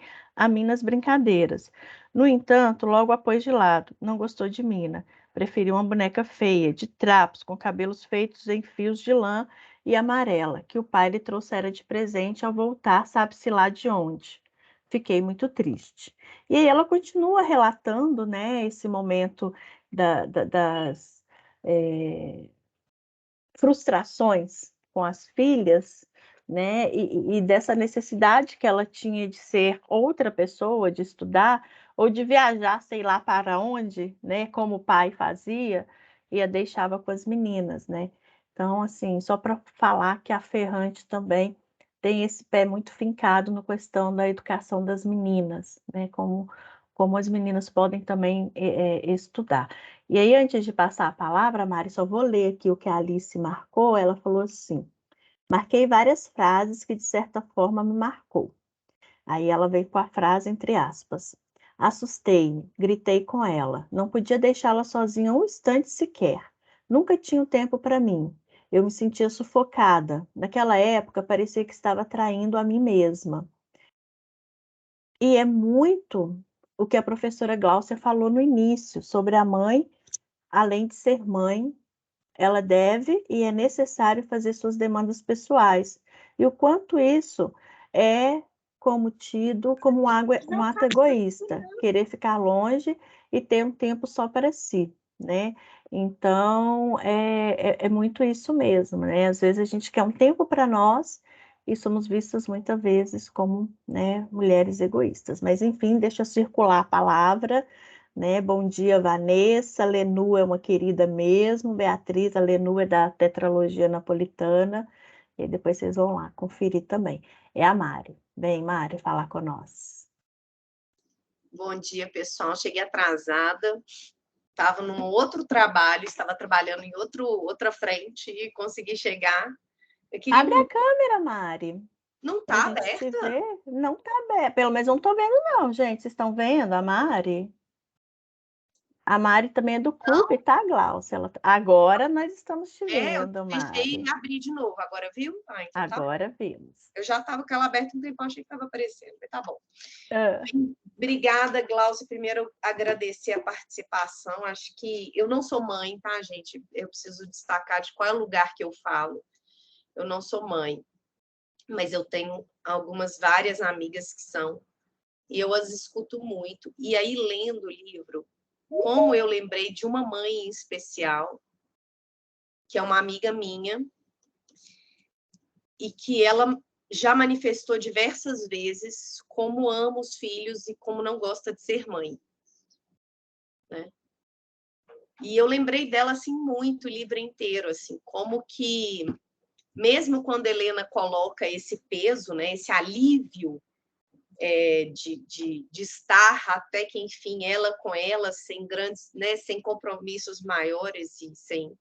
nas brincadeiras. No entanto, logo a pôs de lado. Não gostou de Mina. Preferiu uma boneca feia, de trapos, com cabelos feitos em fios de lã e amarela, que o pai lhe trouxera de presente ao voltar, sabe-se lá de onde. fiquei muito triste. E aí ela continua relatando, né, esse momento das frustrações com as filhas, né, e dessa necessidade que ela tinha de ser outra pessoa, de estudar ou de viajar, sei lá para onde, né, como o pai fazia, e a deixava com as meninas, né. Então, assim, só para falar que a Ferrante também tem esse pé muito fincado na questão da educação das meninas, né, como as meninas podem também, estudar. E aí, antes de passar a palavra, Mari, só vou ler aqui o que a Alice marcou. Ela falou assim: marquei várias frases que, de certa forma, me marcou. Aí ela veio com a frase entre aspas. Assustei-me, gritei com ela. Não podia deixá-la sozinha um instante sequer. Nunca tinha tempo para mim. Eu me sentia sufocada. Naquela época, parecia que estava traindo a mim mesma. E é muito o que a professora Gláucia falou no início, sobre a mãe, além de ser mãe, ela deve e é necessário fazer suas demandas pessoais. E o quanto isso é como tido como um ato egoísta, querer ficar longe e ter um tempo só para si, né? Então, é muito isso mesmo, né? Às vezes a gente quer um tempo para nós e somos vistas muitas vezes como, né, mulheres egoístas. Mas, enfim, deixa circular a palavra, né? Bom dia, Vanessa. Lenu é uma querida mesmo. Beatriz, a Lenu é da Tetralogia Napolitana. E depois vocês vão lá conferir também. É a Mari. Vem, Mari, falar com nós. Bom dia, pessoal. Cheguei atrasada. Estava num outro trabalho, estava trabalhando em outra frente e consegui chegar. Abre a câmera, Mari. Não Pra está gente te aberta? ver. Não tá aberta. Pelo menos eu não tô vendo, não, gente. Vocês estão vendo a Mari? A Mari também é do clube, tá, Glaucia? Agora nós estamos te Eu vendo, tentei Mari. abrir de novo. Agora viu? Ah, então tá. Agora vimos. Eu já estava com ela aberta um tempo, achei que estava aparecendo. Mas tá bom. Ah. Obrigada, Glaucia. Primeiro, agradecer a participação. Acho que eu não sou mãe, tá, gente? Eu preciso destacar de qual é o lugar que eu falo. Eu não sou mãe, mas eu tenho várias amigas que são, e eu as escuto muito. E aí, lendo o livro, como eu lembrei de uma mãe em especial, que é uma amiga minha, e que ela já manifestou diversas vezes como ama os filhos e como não gosta de ser mãe, né? E eu lembrei dela assim muito o livro inteiro, assim, como que mesmo quando Helena coloca esse peso, né, esse alívio de estar até que enfim ela com ela sem grandes, né, sem compromissos maiores e sem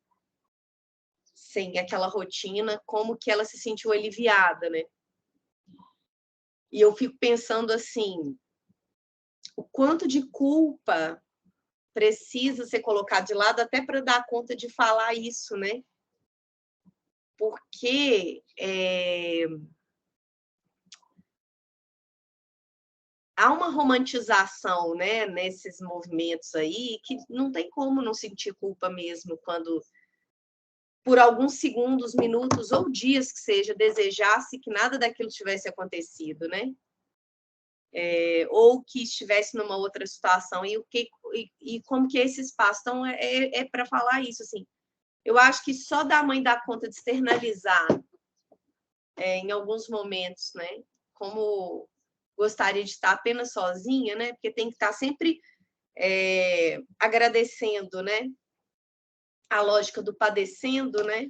aquela rotina, como que ela se sentiu aliviada, né? E eu fico pensando assim, o quanto de culpa precisa ser colocado de lado até para dar conta de falar isso, né? Porque há uma romantização, né, nesses movimentos aí que não tem como não sentir culpa mesmo quando, por alguns segundos, minutos ou dias que seja, desejasse que nada daquilo tivesse acontecido, né? Ou que estivesse numa outra situação e como que esse espaço. Então, para falar isso, assim, eu acho que só da mãe dar conta de externalizar em alguns momentos, né? Como gostaria de estar apenas sozinha, né? Porque tem que estar sempre agradecendo, né? A lógica do padecendo, né?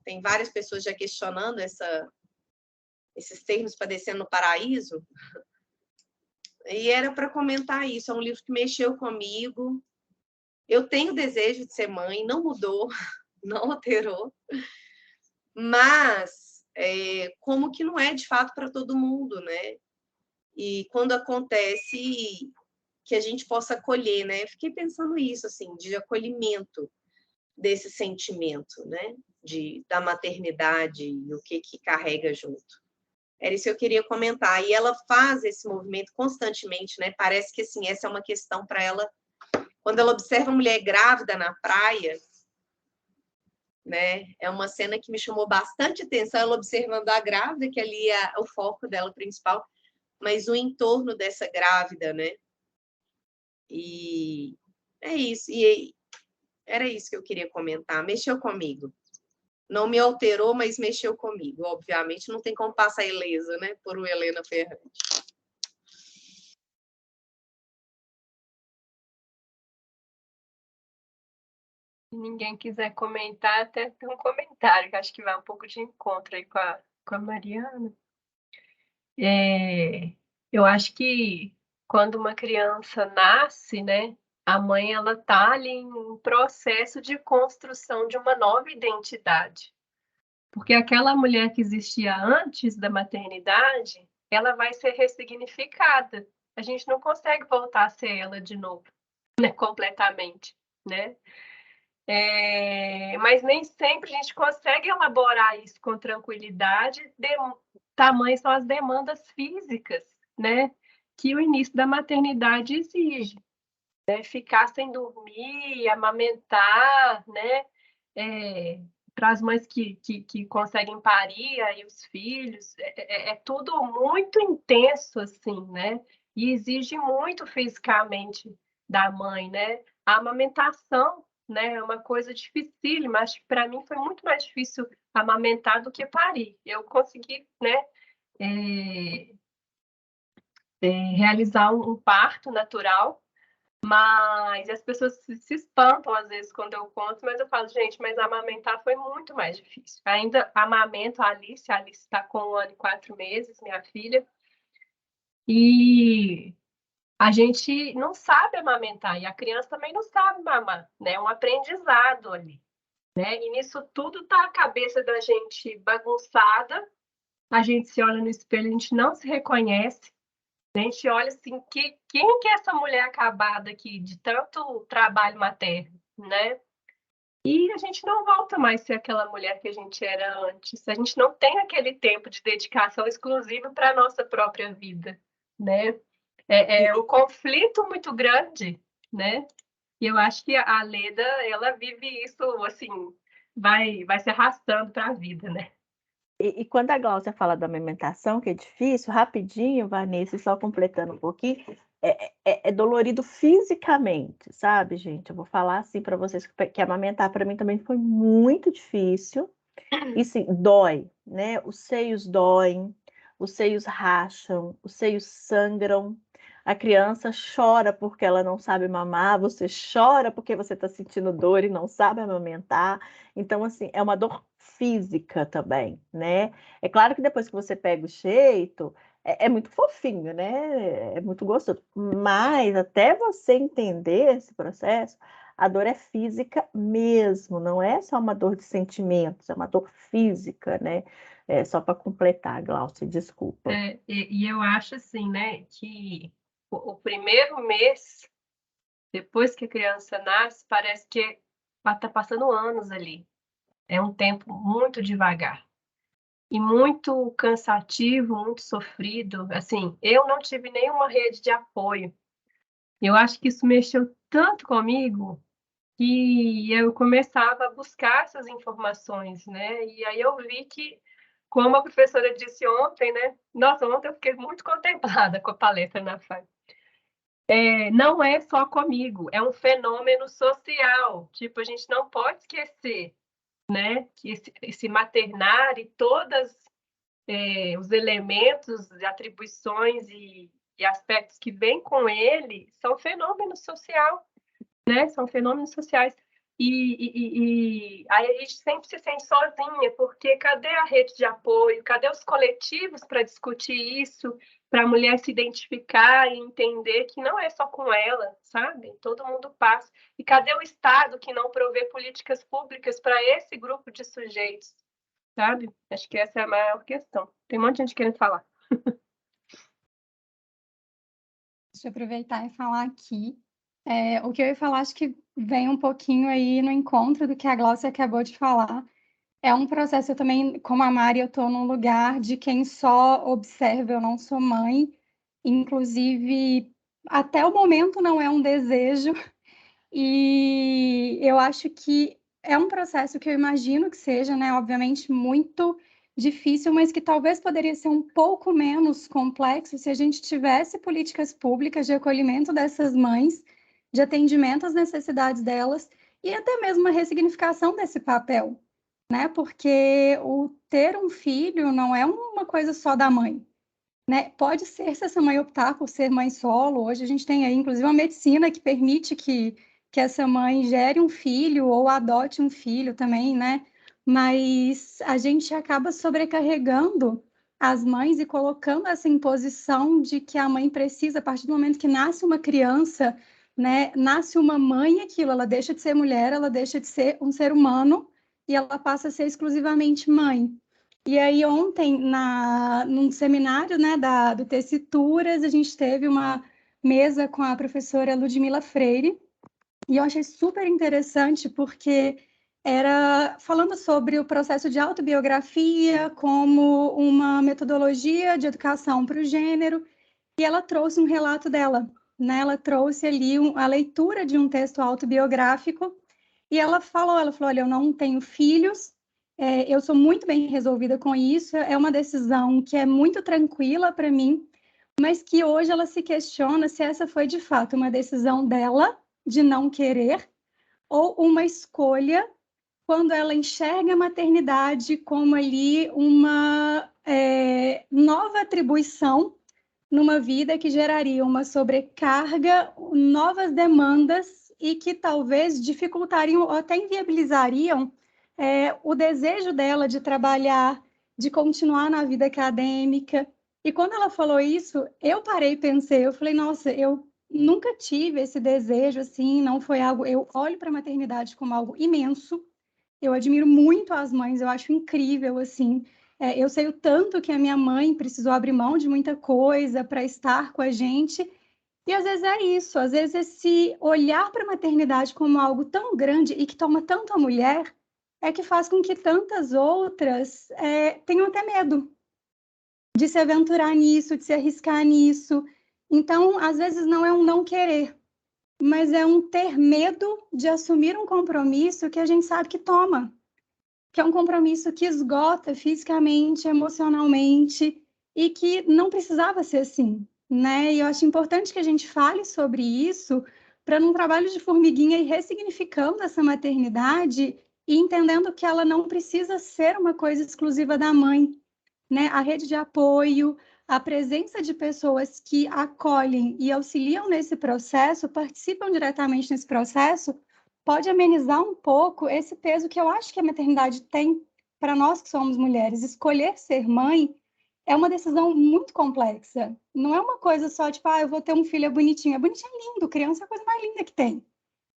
Tem várias pessoas já questionando esses termos, padecendo no paraíso. E era para comentar isso. É um livro que mexeu comigo. Eu tenho desejo de ser mãe, não mudou, não alterou, mas como que não é de fato para todo mundo, né? E quando acontece, que a gente possa acolher, né? Fiquei pensando isso, assim, de acolhimento desse sentimento, né? Da maternidade e o que carrega junto. Era isso que eu queria comentar. E ela faz esse movimento constantemente, né? Parece que, assim, essa é uma questão para ela. Quando ela observa a mulher grávida na praia, né? É uma cena que me chamou bastante atenção, ela observando a grávida, que ali é o foco dela principal. mas o entorno dessa grávida, né? E é isso. E era isso que eu queria comentar. Mexeu comigo. Não me alterou, mas mexeu comigo. Obviamente, não tem como passar ilesa, né? Por o Helena Ferrante. Se ninguém quiser comentar, até tem um comentário, que acho que vai um pouco de encontro aí com a Mariana. Eu acho que quando uma criança nasce, né, a mãe ela tá ali em processo de construção de uma nova identidade. Porque aquela mulher que existia antes da maternidade, ela vai ser ressignificada. A gente não consegue voltar a ser ela de novo, né, completamente, né? Mas nem sempre a gente consegue elaborar isso com tranquilidade. Tamanho são as demandas físicas, né? Que o início da maternidade exige. Né? Ficar sem dormir, amamentar, né? Para as mães que conseguem parir aí os filhos, é tudo muito intenso, assim, né? E exige muito fisicamente da mãe, né? A amamentação, né, é uma coisa dificílima, mas para mim foi muito mais difícil amamentar do que parir. Eu consegui, né, realizar um parto natural, mas as pessoas se espantam às vezes quando eu conto, mas eu falo, gente, mas amamentar foi muito mais difícil. Ainda amamento a Alice está com 1 ano e 4 meses, minha filha, e a gente não sabe amamentar, e a criança também não sabe mamar, né? É um aprendizado ali, né? E nisso tudo tá a cabeça da gente bagunçada, a gente se olha no espelho, a gente não se reconhece, a gente olha assim, quem que é essa mulher acabada aqui de tanto trabalho materno, né? E a gente não volta mais a ser aquela mulher que a gente era antes. A gente não tem aquele tempo de dedicação exclusiva para a nossa própria vida, né? É um conflito muito grande, né? E eu acho que a Leda, ela vive isso, assim, vai se arrastando para a vida, né? E quando a Gláucia fala da amamentação, que é difícil, rapidinho, Vanessa, só completando um pouquinho, é dolorido fisicamente, sabe, gente? Eu vou falar assim para vocês que amamentar para mim também foi muito difícil. E sim, dói, né? Os seios doem, os seios racham, os seios sangram. A criança chora porque ela não sabe mamar, você chora porque você está sentindo dor e não sabe amamentar. Então, assim, é uma dor física também, né? É claro que depois que você pega o jeito, é muito fofinho, né? É muito gostoso. Mas até você entender esse processo, a dor é física mesmo, não é só uma dor de sentimentos, é uma dor física, né? Só para completar, Glaucia, desculpa. E eu acho assim, né, que o primeiro mês, depois que a criança nasce, parece que está passando anos ali. É um tempo muito devagar e muito cansativo, muito sofrido. Assim, eu não tive nenhuma rede de apoio. Eu acho que isso mexeu tanto comigo que eu começava a buscar essas informações, né? E aí eu vi que, como a professora disse ontem, né? Nossa, ontem eu fiquei muito contemplada com a palestra na FAI. Não é só comigo, é um fenômeno social. Tipo, a gente não pode esquecer, né? Que esse maternar e todos os elementos, atribuições e aspectos que vêm com ele são fenômenos sociais, né? São fenômenos sociais. E aí a gente sempre se sente sozinha, porque cadê a rede de apoio? Cadê os coletivos para discutir isso? Para a mulher se identificar e entender que não é só com ela, sabe? Todo mundo passa. E cadê o Estado que não provê políticas públicas para esse grupo de sujeitos, sabe? Acho que essa é a maior questão. Tem um monte de gente querendo falar. Deixa eu aproveitar e falar aqui. O que eu ia falar, acho que vem um pouquinho aí no encontro do que a Gláucia acabou de falar. É um processo, eu também, como a Mari, eu estou num lugar de quem só observa, eu não sou mãe. Inclusive, até o momento não é um desejo. E eu acho que é um processo que eu imagino que seja, né, obviamente, muito difícil, mas que talvez poderia ser um pouco menos complexo se a gente tivesse políticas públicas de acolhimento dessas mães, de atendimento às necessidades delas e até mesmo uma ressignificação desse papel, né? Porque o ter um filho não é uma coisa só da mãe, né? Pode ser se essa mãe optar por ser mãe solo. Hoje a gente tem aí, inclusive, uma medicina que permite que essa mãe gere um filho ou adote um filho também, né? Mas a gente acaba sobrecarregando as mães e colocando essa imposição de que a mãe precisa, a partir do momento que nasce uma criança, né? Nasce uma mãe, aquilo, ela deixa de ser mulher, ela deixa de ser um ser humano e ela passa a ser exclusivamente mãe. E aí ontem, num seminário, né, do Tessituras, a gente teve uma mesa com a professora Ludmila Freire, e eu achei super interessante porque era falando sobre o processo de autobiografia como uma metodologia de educação para o gênero, e ela trouxe um relato dela, né? Ela trouxe ali a leitura de um texto autobiográfico, e ela falou, olha, eu não tenho filhos, eu sou muito bem resolvida com isso, é uma decisão que é muito tranquila para mim, mas que hoje ela se questiona se essa foi de fato uma decisão dela de não querer ou uma escolha quando ela enxerga a maternidade como ali uma nova atribuição numa vida que geraria uma sobrecarga, novas demandas e que talvez dificultariam ou até inviabilizariam o desejo dela de trabalhar, de continuar na vida acadêmica. E quando ela falou isso, eu parei e pensei, eu falei, nossa, eu nunca tive esse desejo assim, não foi algo. Eu olho para a maternidade como algo imenso. Eu admiro muito as mães, eu acho incrível assim. Eu sei o tanto que a minha mãe precisou abrir mão de muita coisa para estar com a gente. E às vezes é isso, às vezes esse olhar para a maternidade como algo tão grande e que toma tanto a mulher é que faz com que tantas outras tenham até medo de se aventurar nisso, de se arriscar nisso. Então, às vezes não é um não querer, mas é um ter medo de assumir um compromisso que a gente sabe que toma, que é um compromisso que esgota fisicamente, emocionalmente, e que não precisava ser assim, né? E eu acho importante que a gente fale sobre isso para, num trabalho de formiguinha, ir ressignificando essa maternidade e entendendo que ela não precisa ser uma coisa exclusiva da mãe, né? A rede de apoio, a presença de pessoas que acolhem e auxiliam nesse processo, participam diretamente nesse processo, pode amenizar um pouco esse peso que eu acho que a maternidade tem para nós que somos mulheres. Escolher ser mãe é uma decisão muito complexa. Não é uma coisa só, tipo, eu vou ter um filho, é bonitinho. É bonitinho, é lindo. Criança é a coisa mais linda que tem,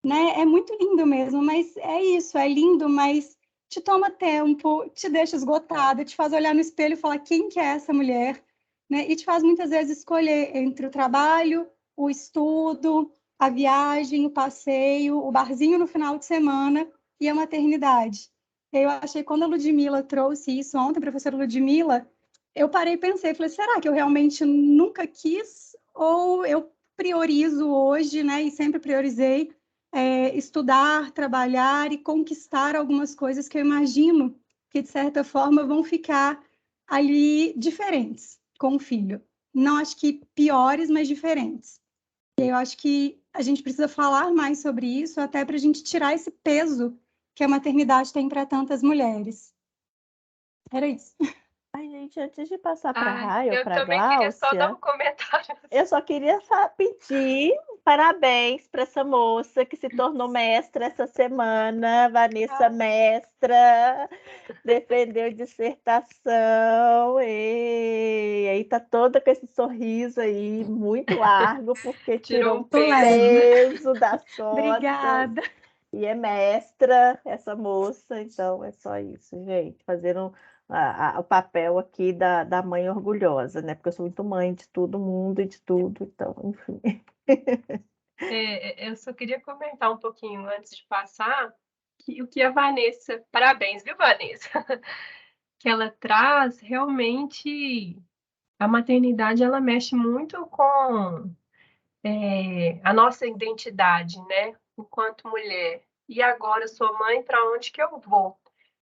né? É muito lindo mesmo, mas é isso, é lindo, mas te toma tempo, te deixa esgotada, te faz olhar no espelho e falar quem que é essa mulher, né? E te faz muitas vezes escolher entre o trabalho, o estudo, a viagem, o passeio, o barzinho no final de semana e a maternidade. Eu achei, quando a Ludmila trouxe isso ontem, a professora Ludmila, eu parei e pensei, falei, será que eu realmente nunca quis ou eu priorizo hoje, né? E sempre priorizei estudar, trabalhar e conquistar algumas coisas que eu imagino que, de certa forma, vão ficar ali diferentes com o filho. Não acho que piores, mas diferentes. E eu acho que a gente precisa falar mais sobre isso, até para a gente tirar esse peso que a maternidade tem para tantas mulheres. Era isso. Ai, gente, antes de passar para a Raia ou eu para a também queria só dar Gláucia, um comentário. eu só queria pedir parabéns para essa moça que se tornou mestra essa semana, Vanessa Mestra, defendeu dissertação, e aí tá toda com esse sorriso aí, muito largo, porque tirou um peso das costas. Obrigada. E é mestra essa moça, então é só isso, gente, fazendo o papel aqui da mãe orgulhosa, né? Porque eu sou muito mãe de todo mundo e de tudo, então, enfim. Eu só queria comentar um pouquinho antes de passar o que a Vanessa, parabéns, viu, Vanessa? Que ela traz realmente a maternidade, ela mexe muito com a nossa identidade, né? Enquanto mulher. E agora eu sou mãe, para onde que eu vou?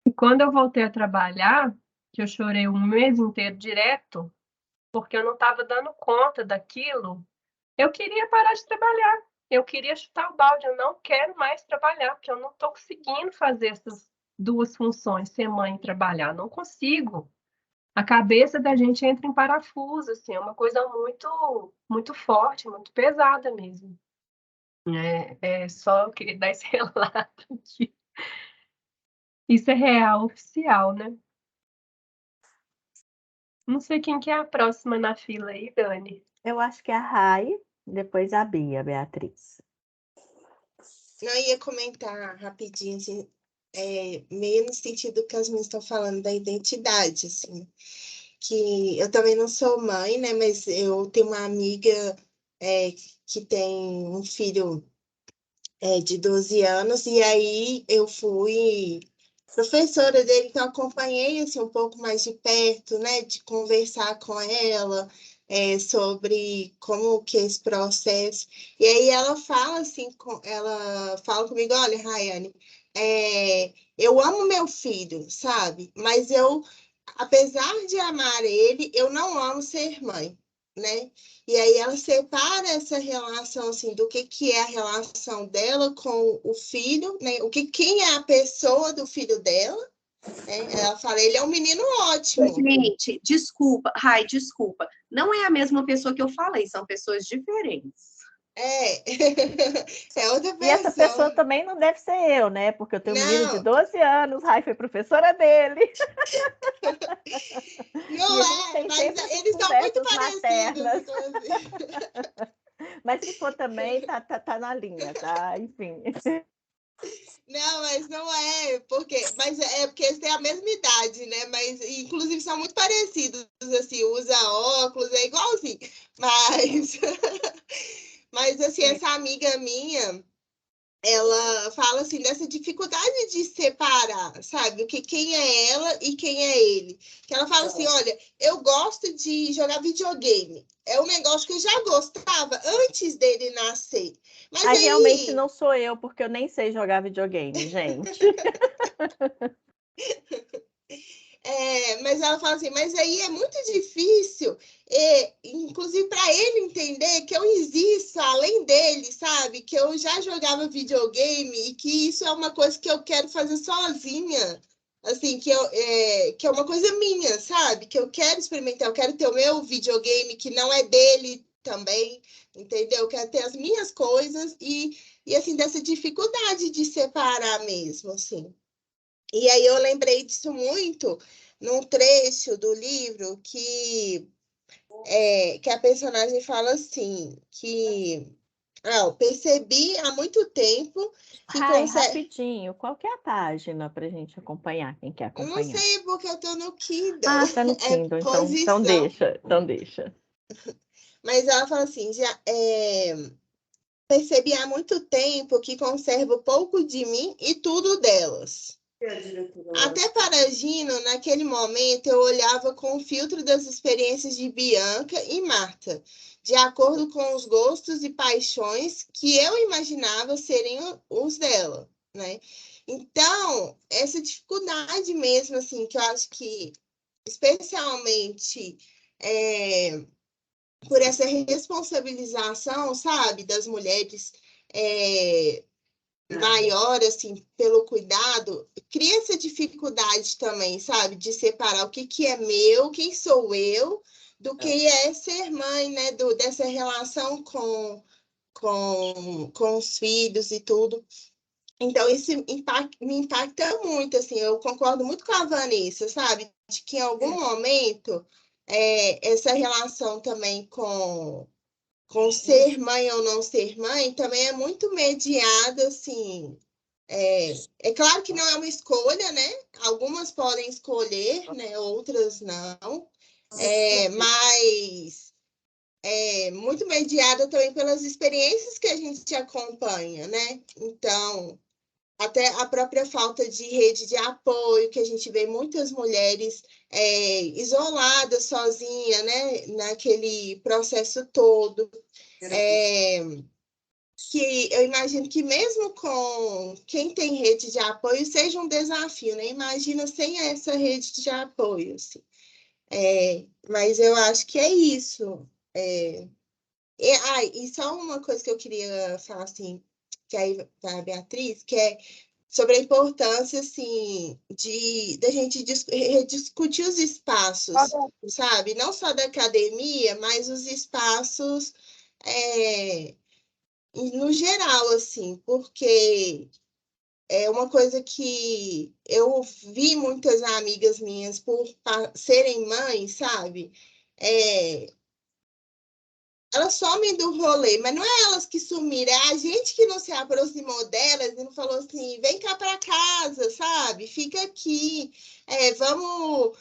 E quando eu voltei a trabalhar, que eu chorei um mês inteiro direto, porque eu não estava dando conta daquilo. Eu queria parar de trabalhar, eu queria chutar o balde, eu não quero mais trabalhar, porque eu não estou conseguindo fazer essas duas funções, ser mãe e trabalhar, não consigo. A cabeça da gente entra em parafuso, assim, é uma coisa muito, muito forte, muito pesada mesmo. Só eu queria dar esse relato aqui. Isso é real, oficial, né? Não sei quem que é a próxima na fila aí, Dani. Eu acho que é a Rai, depois a Bia, Beatriz. Eu ia comentar rapidinho, assim, meio no sentido que as meninas estão falando da identidade, assim, que eu também não sou mãe, né, mas eu tenho uma amiga que tem um filho de 12 anos, e aí eu fui professora dele, então acompanhei assim, um pouco mais de perto, né, de conversar com ela sobre como que é esse processo. E aí ela fala assim, ela fala comigo, olha, Rayane, eu amo meu filho, sabe? Mas eu, apesar de amar ele, eu não amo ser mãe, né? E aí ela separa essa relação assim do que é a relação dela com o filho, né? Quem é a pessoa do filho dela, né? Ela fala, ele é um menino ótimo. Gente, desculpa, Rai, desculpa. Não é a mesma pessoa que eu falei, são pessoas diferentes. É outra pessoa. E essa pessoa também não deve ser eu, né? Porque eu tenho um menino de Não. 12 anos, Rai foi professora dele. Não E a gente tem mas sempre essas eles são muito conversas parecidos, maternas. inclusive. Mas se for também, tá na linha, tá? Enfim. Não, mas não é, mas é porque eles têm a mesma idade, né? Mas, inclusive, são muito parecidos, assim, usa óculos, é igualzinho. Mas, mas assim, essa amiga minha, ela fala assim dessa dificuldade de separar, sabe? Quem é ela e quem é ele. Que ela fala assim, olha, eu gosto de jogar videogame. É um negócio que eu já gostava antes dele nascer. Mas Aí realmente não sou eu, porque eu nem sei jogar videogame, gente. Mas ela fala assim, mas aí é muito difícil, inclusive para ele entender que eu existo além dele, sabe? Que eu já jogava videogame e que isso é uma coisa que eu quero fazer sozinha, assim, que é uma coisa minha, sabe? Que eu quero experimentar, eu quero ter o meu videogame que não é dele também, entendeu? Eu quero ter as minhas coisas e assim, dessa dificuldade de separar mesmo, assim. E aí eu lembrei disso muito num trecho do livro que a personagem fala assim, que eu percebi há muito tempo que Rapidinho, qual que é a página para a gente acompanhar, quem quer Não acompanhar? sei porque eu estou no Kindle. Ah, tá no Kindle, então deixa. Mas ela fala assim, percebi há muito tempo que conservo pouco de mim e tudo delas. Até para Gino, naquele momento, eu olhava com o filtro das experiências de Bianca e Marta, de acordo com os gostos e paixões que eu imaginava seriam os dela, né? Então, essa dificuldade mesmo, assim, que eu acho que, especialmente por essa responsabilização, sabe, das mulheres maior, assim, pelo cuidado, cria essa dificuldade também, sabe? De separar o que é meu, quem sou eu, do que é ser mãe, né? Dessa relação com os filhos e tudo. Então, isso me impacta muito, assim, eu concordo muito com a Vanessa, sabe? De que em algum momento essa relação também com ser mãe ou não ser mãe também é muito mediada, assim. É claro que não é uma escolha, né? Algumas podem escolher, né? Outras não. Mas muito mediada também pelas experiências que a gente acompanha, né? Então, até a própria falta de rede de apoio, que a gente vê muitas mulheres isoladas, sozinhas, né? Naquele processo todo. que eu imagino que mesmo com quem tem rede de apoio seja um desafio, né? Imagina sem essa rede de apoio, assim. Mas eu acho que é isso. E só uma coisa que eu queria falar, assim, que aí da Beatriz, que é sobre a importância, assim, da gente rediscutir os espaços, sabe? Não só da academia, mas os espaços no geral, assim, porque é uma coisa que eu vi muitas amigas minhas por serem mães, sabe? Elas somem do rolê, mas não é elas que sumiram, é a gente que não se aproximou delas e não falou assim, vem cá para casa, sabe? Fica aqui, vamos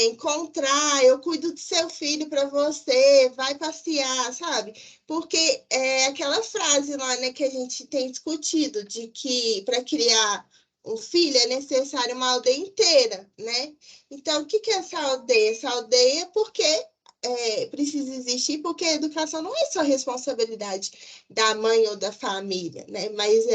encontrar, eu cuido do seu filho para você, vai passear, sabe? Porque é aquela frase lá, né, que a gente tem discutido, de que para criar um filho é necessário uma aldeia inteira, né? Então, o que é essa aldeia? Essa aldeia porque precisa existir, porque a educação não é só responsabilidade da mãe ou da família, né? Mas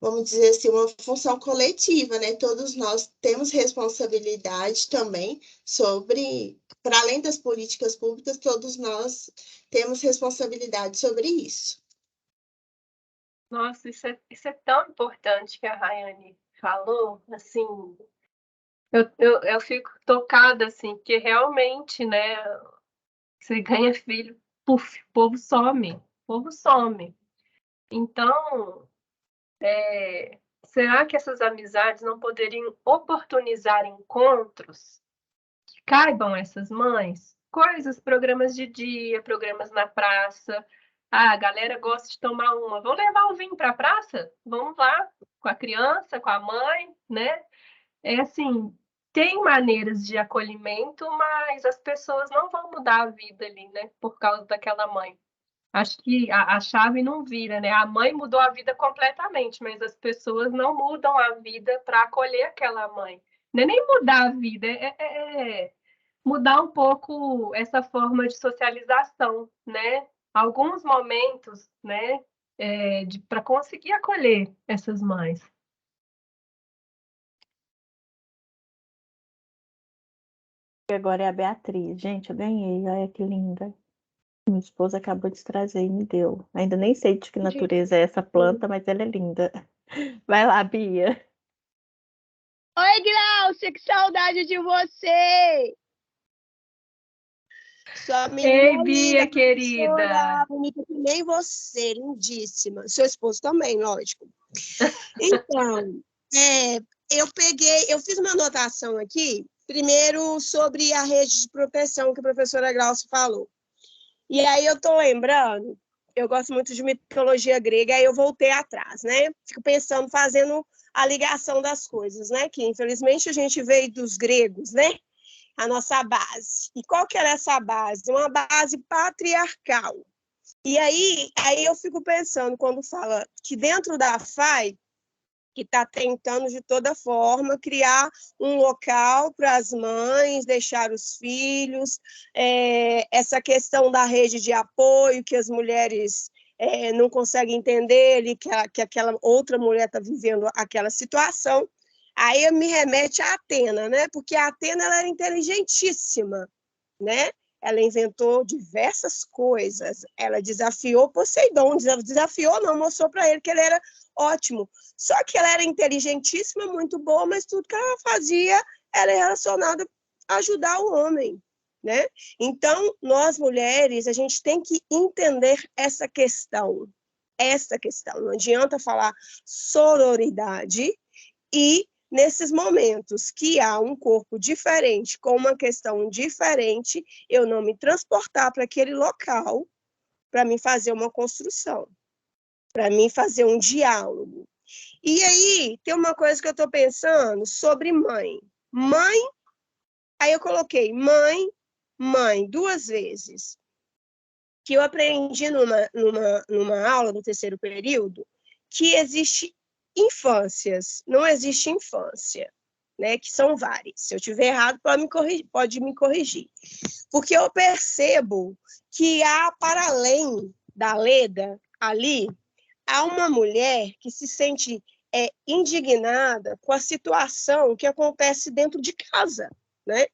vamos dizer assim, uma função coletiva, né? Todos nós temos responsabilidade também para além das políticas públicas, todos nós temos responsabilidade sobre isso. Nossa, isso é tão importante que a Rayane falou, assim, eu fico tocada, assim, que realmente, né, você ganha filho, puf, o povo some. Então, será que essas amizades não poderiam oportunizar encontros que caibam essas mães? Programas de dia, programas na praça. Ah, a galera gosta de tomar uma. Vamos levar o vinho para a praça? Vamos lá, com a criança, com a mãe, né? É assim, tem maneiras de acolhimento, mas as pessoas não vão mudar a vida ali, né? Por causa daquela mãe. Acho que a chave não vira, né? A mãe mudou a vida completamente, mas as pessoas não mudam a vida para acolher aquela mãe. Não é nem mudar a vida, é mudar um pouco essa forma de socialização, né? Alguns momentos, né? Para conseguir acolher essas mães. Agora é a Beatriz. Gente, eu ganhei. Olha que linda. Minha esposa acabou de trazer e me deu. Ainda nem sei de que natureza é essa planta, mas ela é linda. Vai lá, Bia. Oi, Glaucia, que saudade de você! Sua menina Ei, Bia, linda, querida. bonita que nem você, lindíssima. Seu esposo também, lógico. Então, eu fiz uma anotação aqui, primeiro sobre a rede de proteção que a professora Glaucia falou. E aí eu estou lembrando, eu gosto muito de mitologia grega, aí eu voltei atrás, né? Fico pensando, fazendo a ligação das coisas, né? Que infelizmente a gente veio dos gregos, né? A nossa base. E qual que era essa base? Uma base patriarcal. E aí eu fico pensando, quando fala que dentro da FAI, que está tentando, de toda forma, criar um local para as mães, deixar os filhos, essa questão da rede de apoio, que as mulheres não conseguem entender, que aquela outra mulher está vivendo aquela situação. Aí me remete a Atena, né? Porque a Atena ela era inteligentíssima, né? Ela inventou diversas coisas. Ela desafiou Poseidon, desafiou não, mostrou para ele que ele era ótimo. Só que ela era inteligentíssima, muito boa, mas tudo que ela fazia era relacionado a ajudar o homem, né? Então, nós mulheres, a gente tem que entender essa questão. Não adianta falar sororidade e nesses momentos que há um corpo diferente, com uma questão diferente, eu não me transportar para aquele local para me fazer uma construção, para mim fazer um diálogo. E aí, tem uma coisa que eu estou pensando sobre mãe. Mãe, aí eu coloquei mãe, 2 vezes. Que eu aprendi numa aula do 3º período, que existe infâncias, não existe infância. né? Que são várias. Se eu estiver errado, pode me corrigir. Porque eu percebo que há, para além da Leda, ali, há uma mulher que se sente indignada com a situação que acontece dentro de casa, né?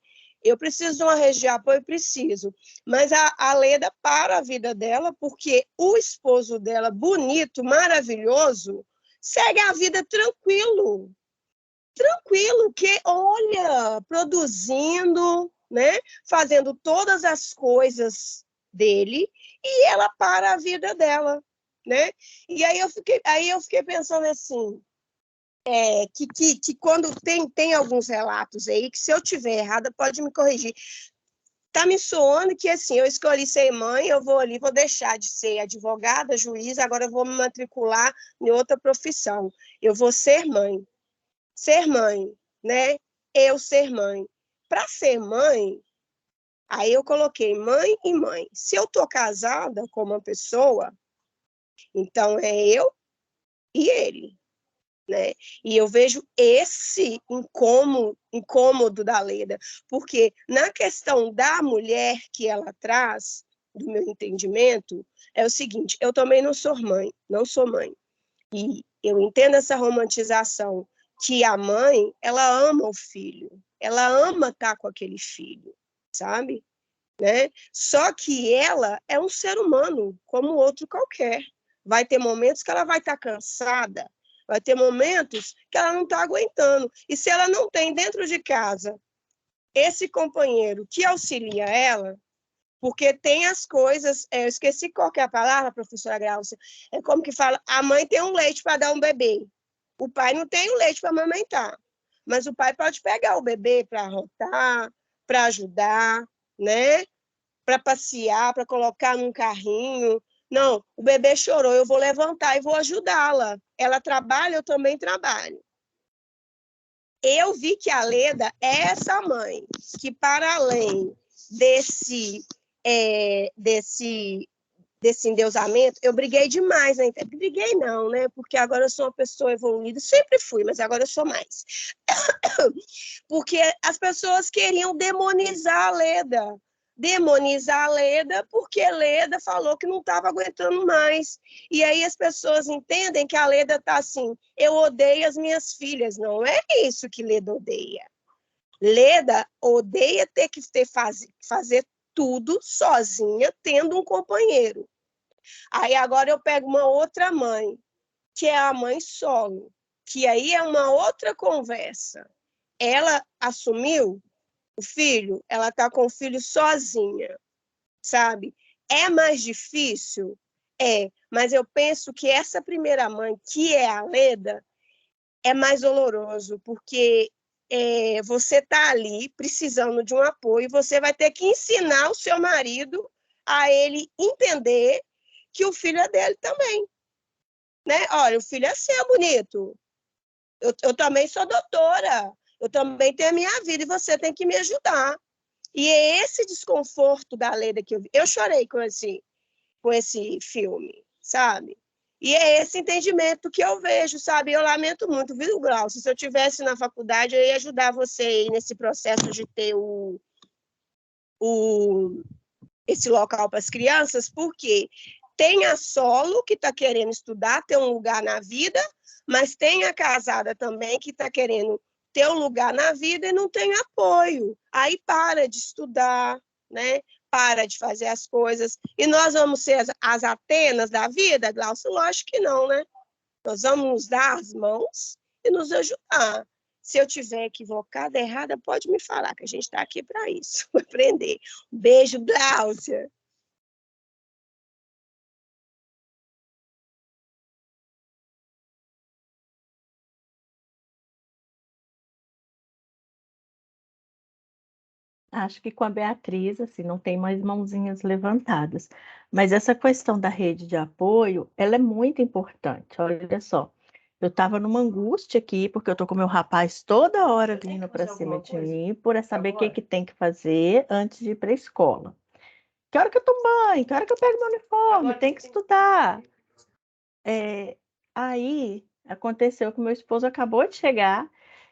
Eu preciso de uma rede de apoio, preciso. Mas a Leda para a vida dela, porque o esposo dela, bonito, maravilhoso, segue a vida tranquilo. Tranquilo, que olha, produzindo, né? Fazendo todas as coisas dele, e ela para a vida dela, né? E aí eu fiquei pensando assim, que quando tem alguns relatos aí, que se eu tiver errada, pode me corrigir. Tá me soando que, assim, eu escolhi ser mãe, eu vou ali, vou deixar de ser advogada, juiz, agora eu vou me matricular em outra profissão. Eu vou ser mãe. Ser mãe, né? Eu ser mãe. Para ser mãe, aí eu coloquei mãe e mãe. Se eu tô casada com uma pessoa, então é eu e ele, né? E eu vejo esse incômodo da Leda, porque na questão da mulher que ela traz, do meu entendimento, é o seguinte: eu também não sou mãe, e eu entendo essa romantização, que a mãe, ela ama o filho, ela ama estar com aquele filho, sabe? Né? Só que ela é um ser humano, como outro qualquer. Vai ter momentos que ela vai estar cansada, vai ter momentos que ela não está aguentando. E se ela não tem dentro de casa esse companheiro que auxilia ela, porque tem as coisas, eu esqueci qual que é a palavra, professora Glaucia, é como que fala, a mãe tem um leite para dar um bebê, o pai não tem o leite para amamentar, mas o pai pode pegar o bebê para arrotar, para ajudar, né? Para passear, para colocar num carrinho. Não, o bebê chorou, eu vou levantar e vou ajudá-la. Ela trabalha, eu também trabalho. Eu vi que a Leda é essa mãe, que para além desse endeusamento, eu briguei demais, né? Briguei não, né? Porque agora eu sou uma pessoa evoluída, sempre fui, mas agora eu sou mais. Porque as pessoas queriam demonizar a Leda, porque Leda falou que não estava aguentando mais. E aí as pessoas entendem que a Leda está assim, eu odeio as minhas filhas. Não é isso que Leda odeia. Leda odeia ter que fazer tudo sozinha, tendo um companheiro. Aí agora eu pego uma outra mãe, que é a mãe solo, que aí é uma outra conversa. Ela assumiu o filho, ela está com o filho sozinha, sabe? É mais difícil? É, mas eu penso que essa primeira mãe, que é a Leda, é mais doloroso, porque você está ali precisando de um apoio, você vai ter que ensinar o seu marido a ele entender que o filho é dele também, né? Olha, o filho é seu, bonito. Eu também sou doutora, eu também tenho a minha vida e você tem que me ajudar. E é esse desconforto da Leda que eu vi. Eu chorei com esse filme, sabe? E é esse entendimento que eu vejo, sabe? Eu lamento muito, viu, Glaucio? Se eu estivesse na faculdade, eu ia ajudar você aí nesse processo de ter esse local para as crianças, porque tem a solo que está querendo estudar, ter um lugar na vida, mas tem a casada também que está querendo ter um lugar na vida e não tem apoio. Aí para de estudar, né? Para de fazer as coisas. E nós vamos ser as Atenas da vida, Glaucio? Lógico que não, né? Nós vamos nos dar as mãos e nos ajudar. Se eu tiver equivocada, errada, pode me falar, que a gente está aqui para isso, para aprender. Um beijo, Gláucia. Acho que com a Beatriz, assim, não tem mais mãozinhas levantadas. Mas essa questão da rede de apoio, ela é muito importante. Olha só, eu estava numa angústia aqui, porque eu tô com meu rapaz toda hora vindo para cima de mim, por saber o que tem que fazer antes de ir para a escola. Que hora que eu tomo banho? Que hora que eu pego meu uniforme? Tem que estudar. Aí aconteceu que meu esposo acabou de chegar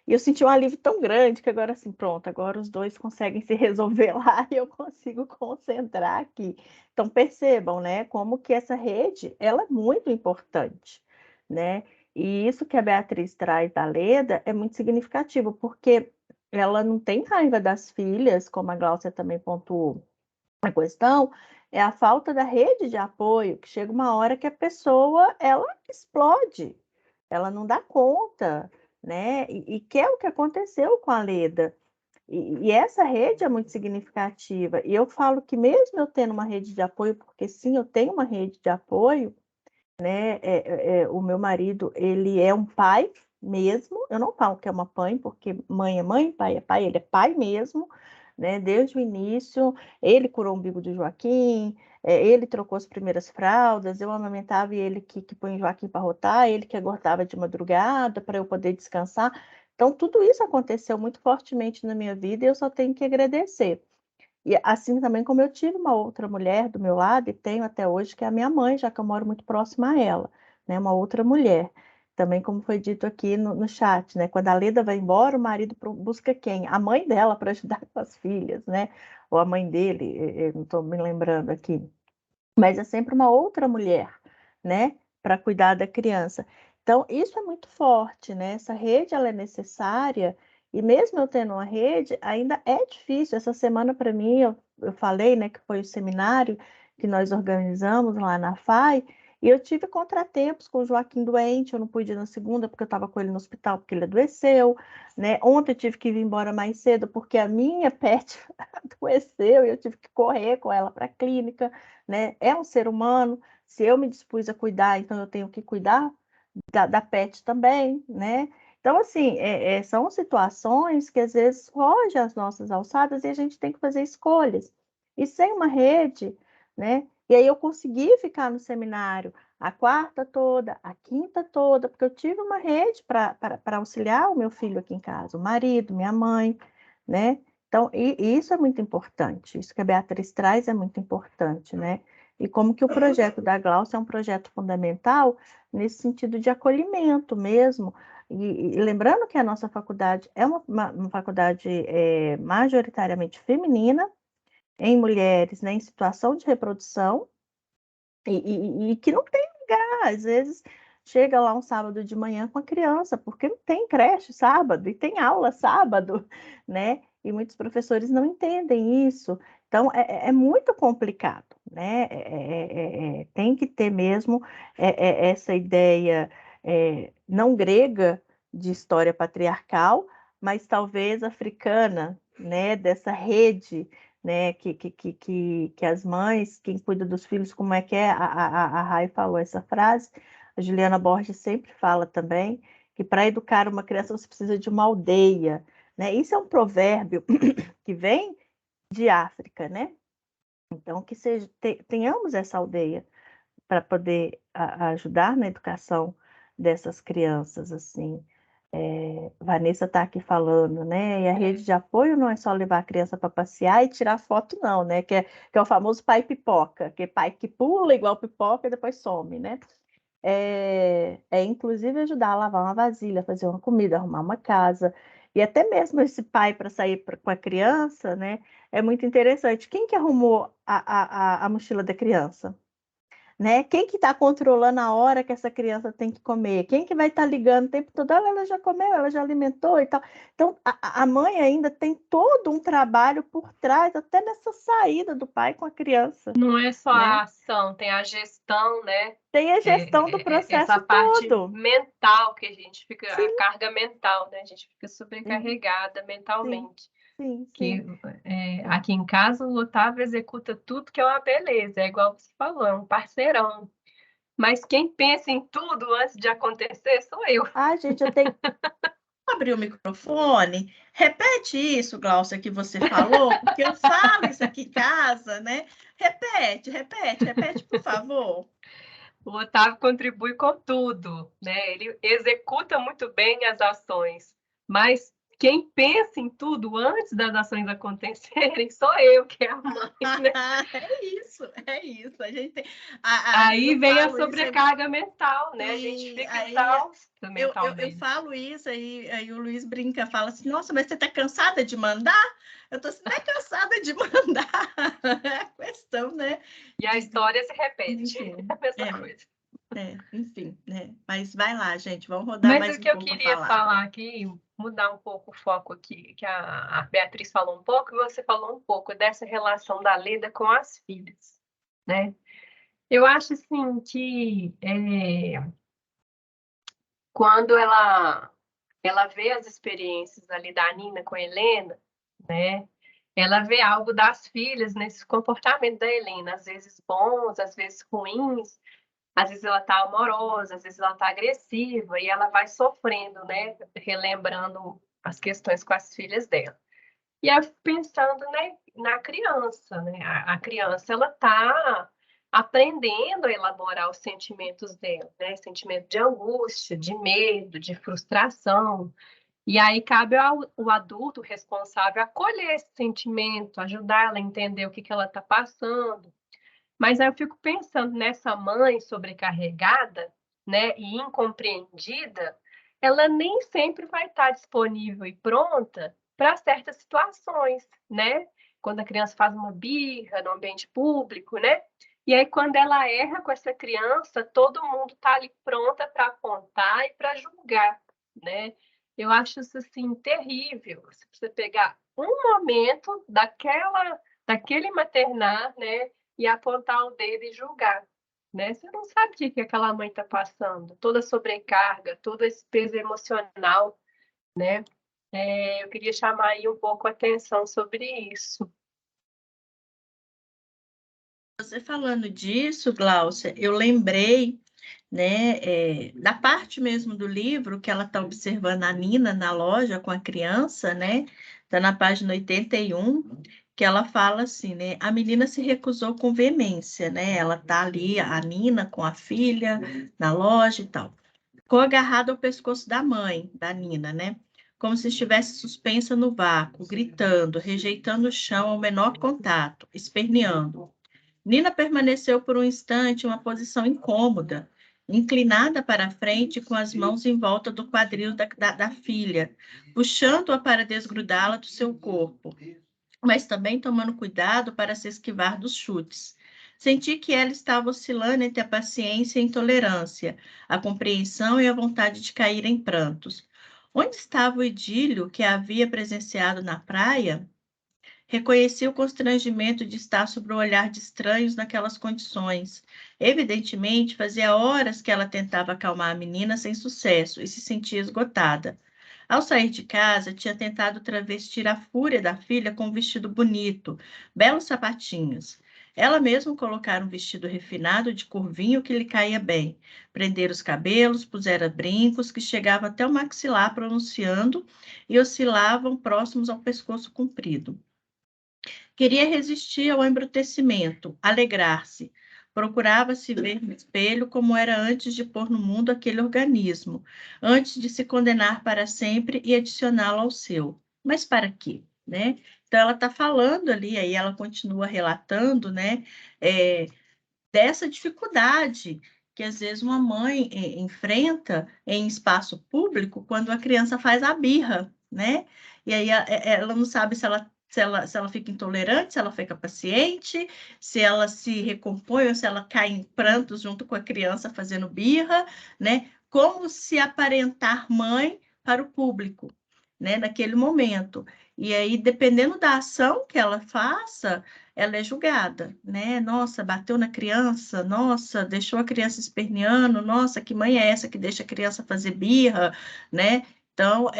E eu senti um alívio tão grande que agora, assim, pronto, agora os dois conseguem se resolver lá e eu consigo concentrar aqui. Então, percebam, né, como que essa rede, ela é muito importante, né? E isso que a Beatriz traz da Leda é muito significativo, porque ela não tem raiva das filhas, como a Gláucia também pontuou. A questão é a falta da rede de apoio, que chega uma hora que a pessoa, ela explode, ela não dá conta, né? E que é o que aconteceu com a Leda. E essa rede é muito significativa. E eu falo que mesmo eu tendo uma rede de apoio, porque sim, eu tenho uma rede de apoio, né? O meu marido, ele é um pai mesmo. Eu não falo que é uma mãe, porque mãe é mãe, pai é pai, ele é pai mesmo, né? Desde o início, ele curou o umbigo do Joaquim, ele trocou as primeiras fraldas, eu amamentava e ele que põe o Joaquim para rotar, ele que acordava de madrugada para eu poder descansar. Então, tudo isso aconteceu muito fortemente na minha vida e eu só tenho que agradecer. E assim também como eu tive uma outra mulher do meu lado, e tenho até hoje, que é a minha mãe, já que eu moro muito próxima a ela, né? Uma outra mulher. Também, como foi dito aqui no chat, né? Quando a Leda vai embora, o marido busca quem? A mãe dela para ajudar com as filhas, né? Ou a mãe dele, eu não estou me lembrando aqui. Mas é sempre uma outra mulher, né? Para cuidar da criança. Então, isso é muito forte, né? Essa rede, ela é necessária, e mesmo eu tendo uma rede, ainda é difícil. Essa semana, para mim, eu falei, né, que foi o seminário que nós organizamos lá na FAI, e eu tive contratempos com o Joaquim doente, eu não pude ir na segunda, porque eu estava com ele no hospital, porque ele adoeceu, né? Ontem eu tive que vir embora mais cedo, porque a minha pet adoeceu, e eu tive que correr com ela para a clínica, né? É um ser humano, se eu me dispus a cuidar, então eu tenho que cuidar da pet também, né? Então, assim, são situações que às vezes fogem às nossas alçadas e a gente tem que fazer escolhas. E sem uma rede, né? E aí eu consegui ficar no seminário a quarta toda, a quinta toda, porque eu tive uma rede para auxiliar o meu filho aqui em casa, o marido, minha mãe, né? Então, e isso é muito importante, isso que a Beatriz traz é muito importante, né? E como que o projeto da Gláucia é um projeto fundamental nesse sentido de acolhimento mesmo. E lembrando que a nossa faculdade é uma faculdade majoritariamente feminina, em mulheres, né, em situação de reprodução, e que não tem lugar, às vezes chega lá um sábado de manhã com a criança, porque não tem creche sábado e tem aula sábado, né? E muitos professores não entendem isso. Então, é muito complicado, né? Tem que ter mesmo essa ideia não grega de história patriarcal, mas talvez africana, né? Dessa rede, né, que as mães, quem cuida dos filhos, como é que é? A Rai falou essa frase, a Juliana Borges sempre fala também, que para educar uma criança você precisa de uma aldeia, né? Isso é um provérbio que vem de África, né? Então, que tenhamos essa aldeia para poder ajudar na educação dessas crianças, assim. Vanessa está aqui falando, né? E a rede de apoio não é só levar a criança para passear e tirar foto, não, né? Que é o famoso pai pipoca, que é pai que pula igual pipoca e depois some, né? Inclusive ajudar a lavar uma vasilha, fazer uma comida, arrumar uma casa. E até mesmo esse pai para sair com a criança, né? É muito interessante. Quem que arrumou a mochila da criança? Né? Quem que está controlando a hora que essa criança tem que comer? Quem que vai estar ligando o tempo todo? Ela já comeu, ela já alimentou e tal. Então, a mãe ainda tem todo um trabalho por trás, até nessa saída do pai com a criança. Não é só né? a ação, tem a gestão, né? Tem a gestão do processo essa parte todo. mental que a gente fica, Sim. a carga mental, né? A gente fica sobrecarregada mentalmente. Sim. Que aqui em casa o Otávio executa tudo, que é uma beleza, é igual você falou, é um parceirão. Mas quem pensa em tudo antes de acontecer sou eu. Gente, eu tenho. Abrir o microfone. Repete isso, Gláucia, que você falou, porque eu falo isso aqui em casa, né? Repete, por favor. O Otávio contribui com tudo, né? Ele executa muito bem as ações, mas quem pensa em tudo antes das ações acontecerem sou eu, que é a mãe, né? É isso. A gente tem... Aí vem a falo isso, sobrecarga mental, né? A gente Sim, fica aí exausta eu mentalmente. falo isso, aí o Luiz brinca, fala assim, nossa, mas você tá cansada de mandar? Eu tô assim, não é cansada de mandar, é a questão, né? E a história se repete, Enfim, a mesma coisa. enfim, né? Mas vai lá, gente, vamos rodar Mas mais o um que eu pouco para queria falar. falar aqui, mudar um pouco o foco aqui, que a Beatriz falou um pouco, e você falou um pouco dessa relação da Leda com as filhas, né? Eu acho, assim, que quando ela vê as experiências ali da Nina com a Helena, né? Ela vê algo das filhas nesse comportamento da Helena, às vezes bons, às vezes ruins, às vezes ela está amorosa, às vezes ela está agressiva, e ela vai sofrendo, né? Relembrando as questões com as filhas dela. E aí, pensando, né, na criança, né? A criança, ela está aprendendo a elaborar os sentimentos dela, né? Sentimento de angústia, de medo, de frustração. E aí cabe ao adulto responsável acolher esse sentimento, ajudar ela a entender o que ela está passando. Mas aí eu fico pensando nessa mãe sobrecarregada, né, e incompreendida, ela nem sempre vai estar disponível e pronta para certas situações, né? Quando a criança faz uma birra no ambiente público, né? E aí, quando ela erra com essa criança, todo mundo está ali pronta para apontar e para julgar, né? Eu acho isso, assim, terrível. Se você pegar um momento daquele maternar, né? E apontar o dedo e julgar, né? Você não sabe o que aquela mãe está passando, toda a sobrecarga, todo esse peso emocional, né? Eu queria chamar aí um pouco a atenção sobre isso. Você falando disso, Gláucia, eu lembrei, né, da parte mesmo do livro que ela está observando a Nina na loja com a criança, né? Está na página 81, que ela fala assim, né? A menina se recusou com veemência, né? Ela tá ali, a Nina com a filha na loja e tal. Ficou agarrada ao pescoço da mãe, da Nina, né? Como se estivesse suspensa no vácuo, gritando, rejeitando o chão ao menor contato, esperneando. Nina permaneceu por um instante em uma posição incômoda, inclinada para a frente com as mãos em volta do quadril da filha, puxando-a para desgrudá-la do seu corpo, mas também tomando cuidado para se esquivar dos chutes. Senti que ela estava oscilando entre a paciência e a intolerância, a compreensão e a vontade de cair em prantos. Onde estava o idílio que havia presenciado na praia? Reconheci o constrangimento de estar sob o olhar de estranhos naquelas condições. Evidentemente, fazia horas que ela tentava acalmar a menina sem sucesso e se sentia esgotada. Ao sair de casa, tinha tentado travestir a fúria da filha com um vestido bonito, belos sapatinhos. Ela mesma colocara um vestido refinado de cor vinho que lhe caía bem. Prendera os cabelos, pusera brincos que chegavam até o maxilar pronunciando e oscilavam próximos ao pescoço comprido. Queria resistir ao embrutecimento, alegrar-se. Procurava se ver no espelho como era antes de pôr no mundo aquele organismo, antes de se condenar para sempre e adicioná-lo ao seu. Mas para quê? Né? Então, ela está falando ali, aí ela continua relatando, né, dessa dificuldade que às vezes uma mãe enfrenta em espaço público quando a criança faz a birra, né? E aí ela não sabe se ela fica intolerante, se ela fica paciente, se ela se recompõe ou se ela cai em prantos junto com a criança fazendo birra, né? Como se aparentar mãe para o público, né? Naquele momento. E aí, dependendo da ação que ela faça, ela é julgada, né? Nossa, bateu na criança, nossa, deixou a criança esperneando, nossa, que mãe é essa que deixa a criança fazer birra, né? Então,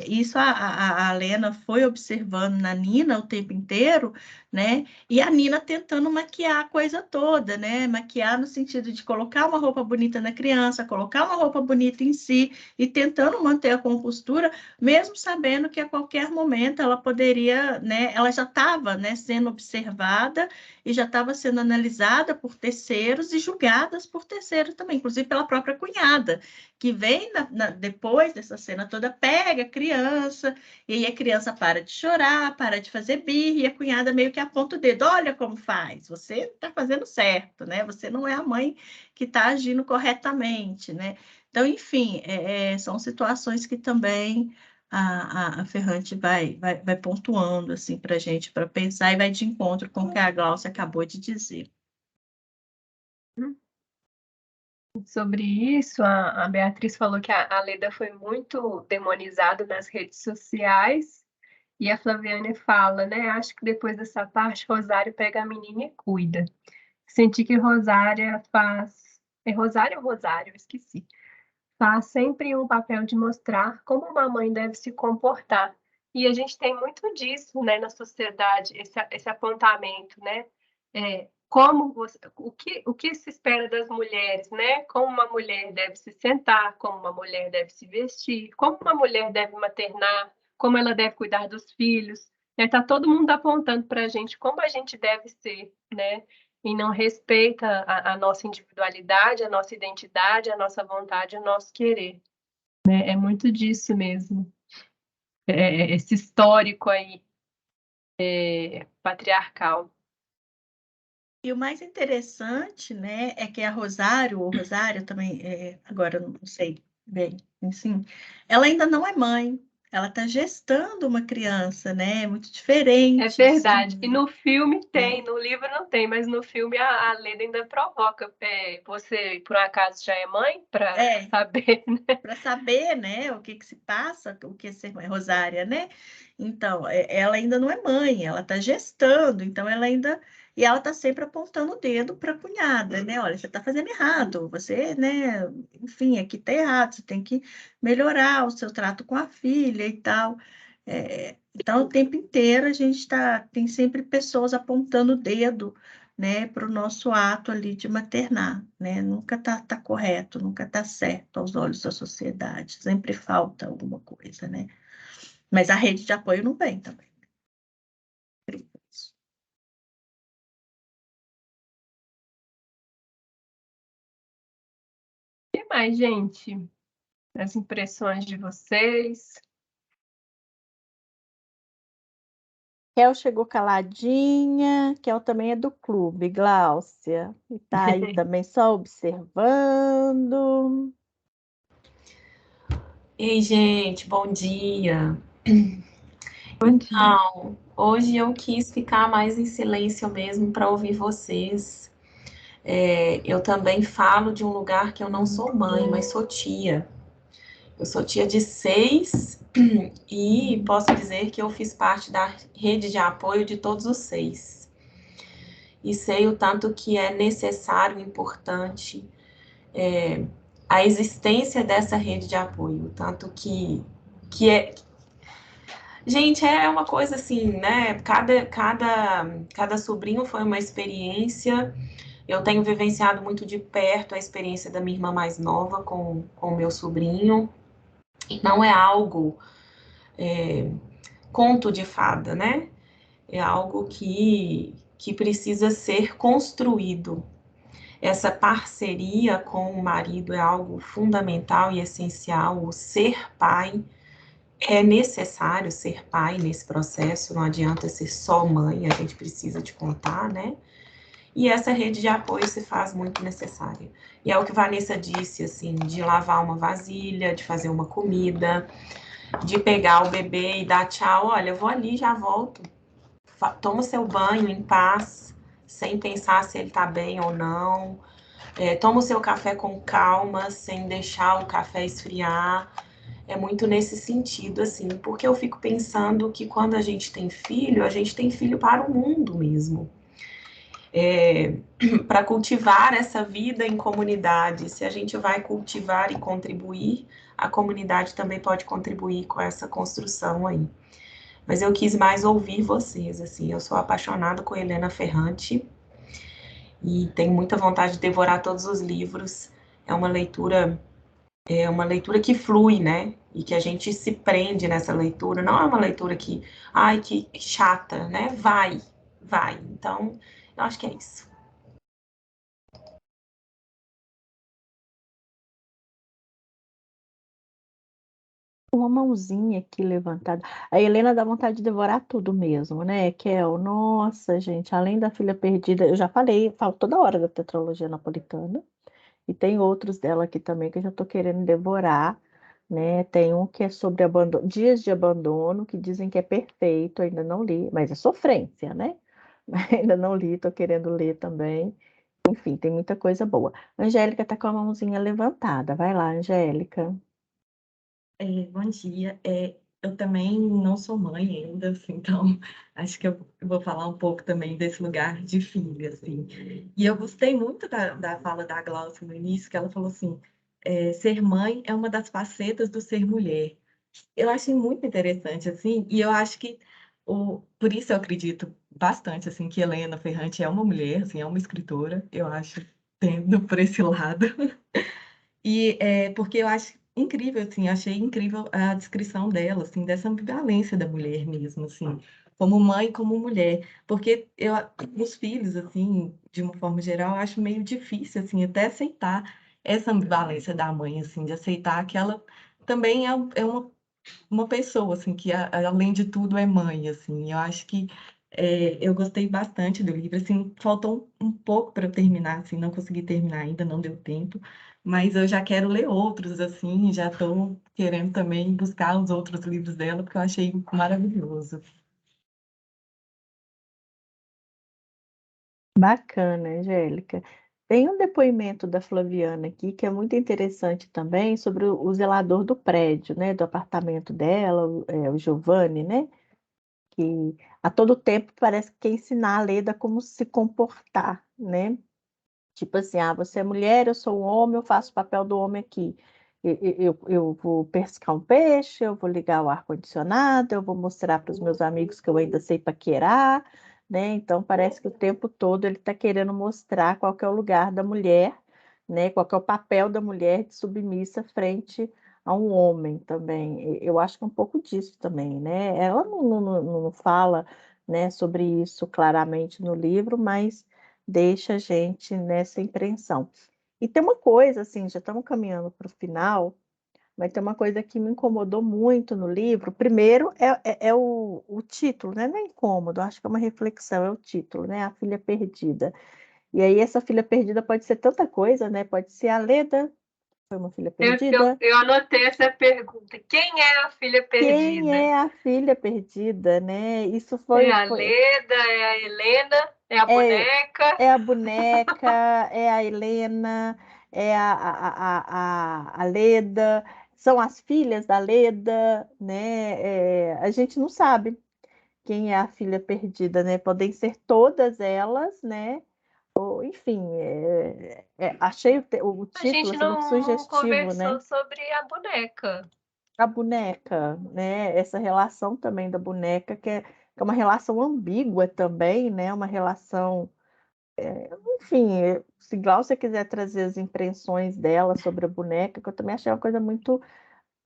isso a Lena foi observando na Nina o tempo inteiro, né? E a Nina tentando maquiar a coisa toda, né? Maquiar no sentido de colocar uma roupa bonita na criança, colocar uma roupa bonita em si e tentando manter a compostura, mesmo sabendo que a qualquer momento ela poderia, né? Ela já estava, né, sendo observada e já estava sendo analisada por terceiros e julgadas por terceiros também, inclusive pela própria cunhada, que vem depois dessa cena cena toda pega a criança, e aí a criança para de chorar, para de fazer birra, e a cunhada meio que aponta o dedo, olha como faz, você está fazendo certo, né? Você não é a mãe que está agindo corretamente, né? Então, enfim, são situações que também a Ferrante vai pontuando assim, para a gente, para pensar, e vai de encontro com o que a Glaucia acabou de dizer. Sobre isso, a Beatriz falou que a Leda foi muito demonizada nas redes sociais, e a Flaviane fala, né? Acho que depois dessa parte, Rosário pega a menina e cuida. Senti que Rosária faz. É Rosário ou Rosário? Esqueci. Faz sempre um papel de mostrar como uma mãe deve se comportar. E a gente tem muito disso, né, na sociedade, esse apontamento, né? O que se espera das mulheres, né? Como uma mulher deve se sentar, como uma mulher deve se vestir, como uma mulher deve maternar, como ela deve cuidar dos filhos. Né? Tá todo mundo apontando para a gente como a gente deve ser, né? E não respeita a nossa individualidade, a nossa identidade, a nossa vontade, o nosso querer. Né? É muito disso mesmo. Esse histórico aí patriarcal. E o mais interessante, né, é que a Rosário, ou Rosário também, agora eu não sei bem, assim, ela ainda não é mãe, ela está gestando uma criança, né, é muito diferente. É verdade. Assim, E no filme tem, no livro não tem, mas no filme a Leda ainda provoca. Você, por um acaso, já é mãe? Para saber, né? Para saber, né, o que se passa, o que é ser mãe, Rosária, né? Então, ela ainda não é mãe, ela está gestando, então ela ainda. E ela está sempre apontando o dedo para a cunhada, né? Olha, você está fazendo errado, você, né? Enfim, aqui está errado, você tem que melhorar o seu trato com a filha e tal. Então, o tempo inteiro a gente tem sempre pessoas apontando o dedo, né, para o nosso ato ali de maternar, né? Nunca tá correto, nunca tá certo aos olhos da sociedade, sempre falta alguma coisa, né? Mas a rede de apoio não vem também. O que mais, gente? As impressões de vocês? Kel chegou caladinha, Kel também é do clube, Gláucia, e tá aí também só observando. Ei, gente, bom dia. Bom dia. Então, hoje eu quis ficar mais em silêncio mesmo para ouvir vocês. Eu também falo de um lugar que eu não sou mãe, mas sou tia. Eu sou tia de 6 e posso dizer que eu fiz parte da rede de apoio de todos os 6. E sei o tanto que é necessário, importante, a existência dessa rede de apoio, tanto que é. Gente, é uma coisa assim, né? Cada sobrinho foi uma experiência. Eu tenho vivenciado muito de perto a experiência da minha irmã mais nova com o meu sobrinho. E não é algo conto de fada, né? É algo que precisa ser construído. Essa parceria com o marido é algo fundamental e essencial. O ser pai é necessário ser pai nesse processo, não adianta ser só mãe, a gente precisa de contar, né? E essa rede de apoio se faz muito necessária. E é o que Vanessa disse, assim, de lavar uma vasilha, de fazer uma comida, de pegar o bebê e dar tchau, olha, eu vou ali, já volto. Toma o seu banho em paz, sem pensar se ele tá bem ou não. Toma o seu café com calma, sem deixar o café esfriar. É muito nesse sentido, assim, porque eu fico pensando que quando a gente tem filho para o mundo mesmo. Para cultivar essa vida em comunidade. Se a gente vai cultivar e contribuir, a comunidade também pode contribuir com essa construção aí. Mas eu quis mais ouvir vocês, assim, eu sou apaixonada com Helena Ferrante e tenho muita vontade de devorar todos os livros. É uma leitura que flui, né? E que a gente se prende nessa leitura. Não é uma leitura que, ai, que chata, né? Vai. Então, eu acho que é isso. uma mãozinha aqui levantada. A Helena dá vontade de devorar tudo mesmo, né, Kel? Nossa, gente, além da Filha Perdida, eu já falei, falo toda hora da tetralogia napolitana, e tem outros dela aqui também que eu já estou querendo devorar, né? Tem um que é sobre dias de abandono, que dizem que é perfeito, ainda não li, mas é sofrência, né? Ainda não li, estou querendo ler também. Enfim, tem muita coisa boa. Angélica está com a mãozinha levantada. Vai lá, Angélica. Bom dia. Eu também não sou mãe ainda, assim, então acho que eu vou falar um pouco também desse lugar de filha, assim. E eu gostei muito da fala da Glaucia no início, que ela falou assim, ser mãe é uma das facetas do ser mulher. Eu achei muito interessante, assim, e eu acho que, por isso eu acredito bastante, assim, que Helena Ferrante é uma mulher, assim, é uma escritora, eu acho, tendo por esse lado. E porque eu acho incrível, assim, achei incrível a descrição dela, assim, dessa ambivalência da mulher mesmo, assim, como mãe e como mulher, porque os filhos, assim, de uma forma geral, eu acho meio difícil, assim, até aceitar essa ambivalência da mãe, assim, de aceitar que ela também é uma pessoa, assim, que além de tudo é mãe, assim, eu acho que eu gostei bastante do livro, assim, faltou um pouco para eu terminar, assim, não consegui terminar ainda, não deu tempo, mas eu já quero ler outros, assim, já estou querendo também buscar os outros livros dela, porque eu achei maravilhoso. Bacana, Angélica. Tem um depoimento da Flaviana aqui que é muito interessante também sobre o zelador do prédio, né, do apartamento dela, o Giovanni, né, que a todo tempo parece que quer ensinar a Leda como se comportar, né? Tipo assim, você é mulher, eu sou um homem, eu faço o papel do homem aqui. Eu vou pescar um peixe, eu vou ligar o ar-condicionado, eu vou mostrar para os meus amigos que eu ainda sei paquerar, né? Então parece que o tempo todo ele está querendo mostrar qual que é o lugar da mulher, né? Qual que é o papel da mulher de submissa frente a um homem também. Eu acho que é um pouco disso também, né? Ela não fala, né, sobre isso claramente no livro, mas deixa a gente nessa impressão. E tem uma coisa, assim, já estamos caminhando para o final, mas tem uma coisa que me incomodou muito no livro. Primeiro é o título, né? Não é incômodo, acho que é uma reflexão, é o título, né? A Filha Perdida. E aí essa filha perdida pode ser tanta coisa, né? Pode ser a Leda, foi uma filha perdida. Eu anotei essa pergunta. Quem é a filha Quem perdida? é a filha perdida, né? Isso É a foi Leda, é a Helena, é a é, boneca? é a boneca, é a Helena, é a Leda, são as filhas da Leda, né? A gente não sabe quem é a filha perdida, né? Podem ser todas elas, né? Ou, enfim, achei o A título gente assim, muito não sugestivo, conversou né? sobre a boneca. A boneca, né? Essa relação também da boneca, que é uma relação ambígua também, né? Uma relação. Enfim, se Glaucia quiser trazer as impressões dela sobre a boneca, que eu também achei uma coisa muito,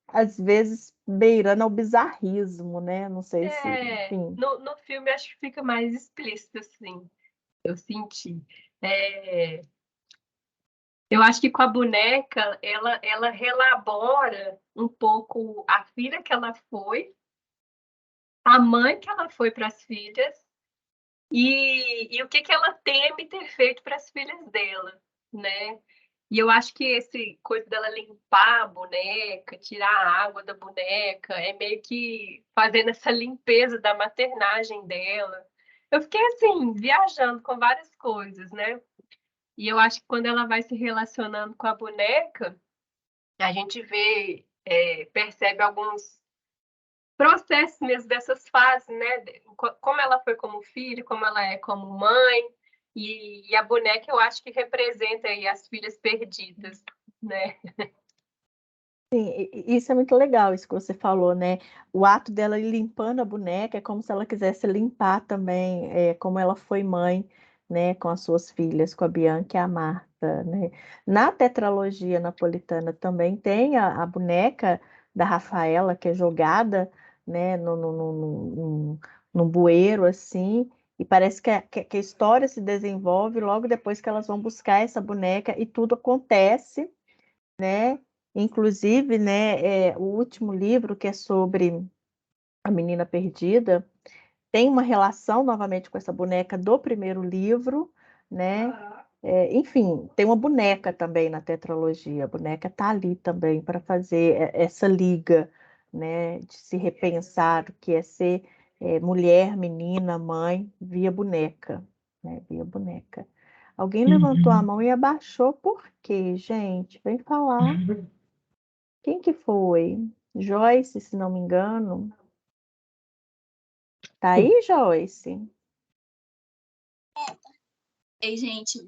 às vezes, beirando ao bizarrismo, né? Não sei se, enfim. No filme acho que fica mais explícito, assim, eu senti. É, eu acho que com a boneca, ela relabora um pouco a filha que ela foi, a mãe que ela foi para as filhas, e o que ela teme ter feito para as filhas dela, né? E eu acho que esse coisa dela limpar a boneca, tirar a água da boneca, é meio que fazendo essa limpeza da maternagem dela. Eu fiquei assim, viajando com várias coisas, né? E eu acho que quando ela vai se relacionando com a boneca, a gente vê, percebe alguns processos mesmo dessas fases, né? Como ela foi como filha, como ela é como mãe, e a boneca eu acho que representa aí as filhas perdidas, né? Sim, isso é muito legal, isso que você falou, né? O ato dela ir limpando a boneca é como se ela quisesse limpar também, como ela foi mãe, né, com as suas filhas, com a Bianca e a Marta, né? Na tetralogia napolitana também tem a boneca da Rafaela, que é jogada, né, num bueiro, assim, e parece que a história se desenvolve logo depois que elas vão buscar essa boneca e tudo acontece, né? Inclusive, né, o último livro, que é sobre a menina perdida, tem uma relação novamente com essa boneca do primeiro livro, né? Enfim, tem uma boneca também na tetralogia. A boneca está ali também para fazer essa liga, né? De se repensar o que é ser mulher, menina, mãe, via boneca, né? Via boneca. Alguém levantou a mão e abaixou. Por quê, gente? Vem falar. Quem que foi? Joyce, se não me engano. Tá aí, Joyce? Ei, gente,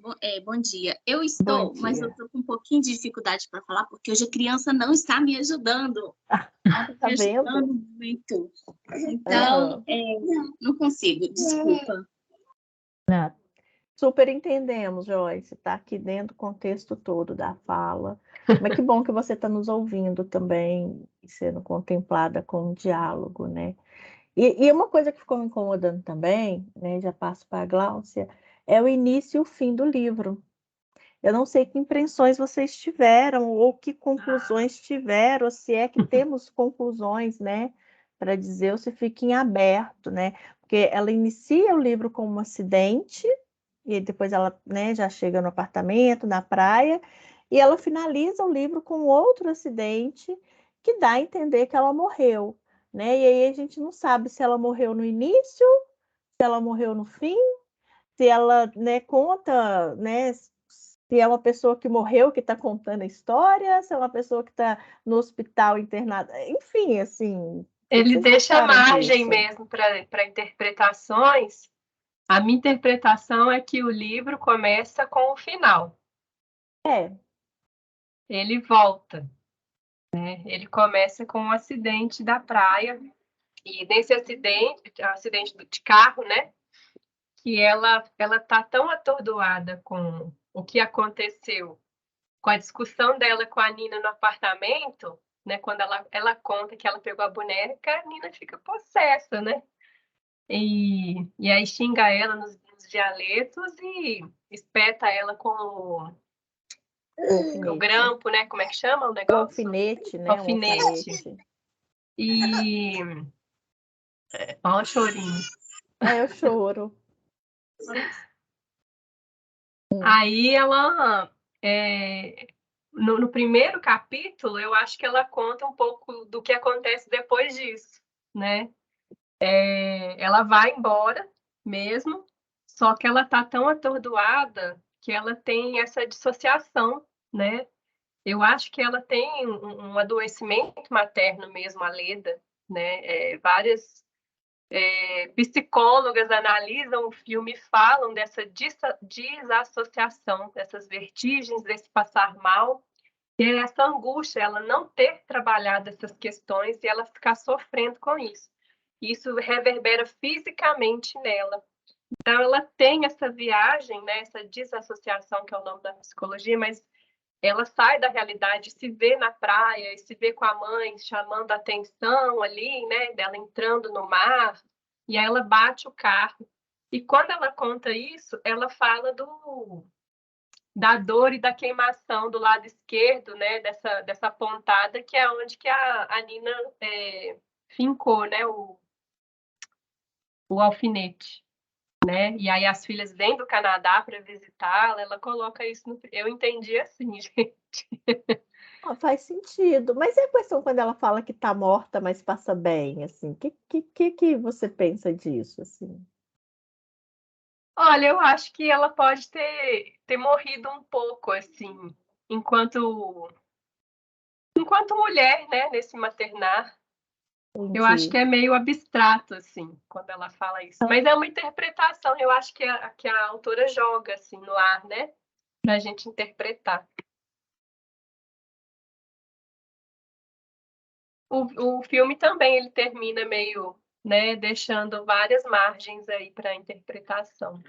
bom dia. Eu estou, Bom mas dia. eu estou com um pouquinho de dificuldade para falar, porque hoje a criança não está me ajudando. Ela está Tá me ajudando vendo? muito. Então, Aham. não consigo, desculpa. Super entendemos, Joyce, está aqui dentro do contexto todo da fala. Mas que bom que você está nos ouvindo também e sendo contemplada com um diálogo, né? E uma coisa que ficou me incomodando também, né? Já passo para a Gláucia, é o início e o fim do livro. Eu não sei que impressões vocês tiveram ou que conclusões tiveram, ou se é que temos conclusões, né? Para dizer, ou se fica em aberto, né? Porque ela inicia o livro com um acidente, e depois ela, né, já chega no apartamento, na praia, e ela finaliza o livro com outro acidente que dá a entender que ela morreu, né? E aí a gente não sabe se ela morreu no início, se ela morreu no fim, se ela, né, conta, né, se é uma pessoa que morreu que está contando a história, se é uma pessoa que está no hospital internada, enfim, assim. Ele deixa margem disso? mesmo para interpretações. A minha interpretação é que o livro começa com o final. Ele volta, né? Ele começa com um acidente da praia, e nesse acidente de carro, né? Que ela tá tão atordoada com o que aconteceu, com a discussão dela com a Nina no apartamento, né? Quando ela conta que ela pegou a boneca, a Nina fica possessa, né? E aí xinga ela nos dialetos e espeta ela com o grampo, né? Como é que chama o O negócio? alfinete, né? Alfinete. E... Olha o chorinho. Eu choro. Aí ela... No primeiro capítulo, eu acho que ela conta um pouco do que acontece depois disso, né? Ela vai embora mesmo, só que ela tá tão atordoada que ela tem essa dissociação, né? Eu acho que ela tem um adoecimento materno mesmo, a Leda, né? Várias psicólogas analisam o filme e falam dessa desassociação, dessas vertigens, desse passar mal, e essa angústia, ela não ter trabalhado essas questões e ela ficar sofrendo com isso. Isso reverbera fisicamente nela. Então, ela tem essa viagem, né, essa desassociação, que é o nome da psicologia, mas ela sai da realidade, se vê na praia, e se vê com a mãe chamando a atenção ali, né, dela entrando no mar, e aí ela bate o carro. E quando ela conta isso, ela fala da dor e da queimação do lado esquerdo, né, dessa pontada, que é onde que a Nina fincou, né, o alfinete. Né? E aí as filhas vêm do Canadá para visitá-la, ela coloca isso no... Eu entendi assim, gente. Faz sentido. Mas é a questão quando ela fala que está morta, mas passa bem, assim. Que você pensa disso, assim? Olha, eu acho que ela pode ter morrido um pouco, assim, enquanto mulher, né, nesse maternar. Eu acho que é meio abstrato, assim, quando ela fala isso. Mas é uma interpretação, eu acho que a autora joga, assim, no ar, né, para a gente interpretar. O filme também, ele termina meio, né, deixando várias margens aí para interpretação.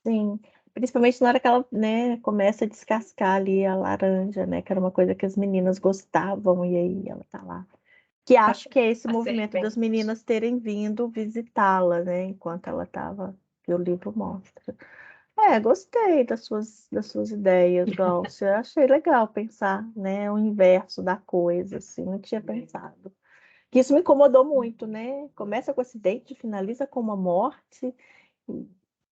Sim, principalmente na hora que ela, né, começa a descascar ali a laranja, né, que era uma coisa que as meninas gostavam, e aí ela tá lá. Que acho que é esse movimento das meninas terem vindo visitá-la, né, enquanto ela estava, que o livro mostra. Gostei das suas ideias, Glaucia. Achei legal pensar, né, o inverso da coisa, assim, não tinha pensado. Que isso me incomodou muito, né? Começa com acidente, finaliza com uma morte.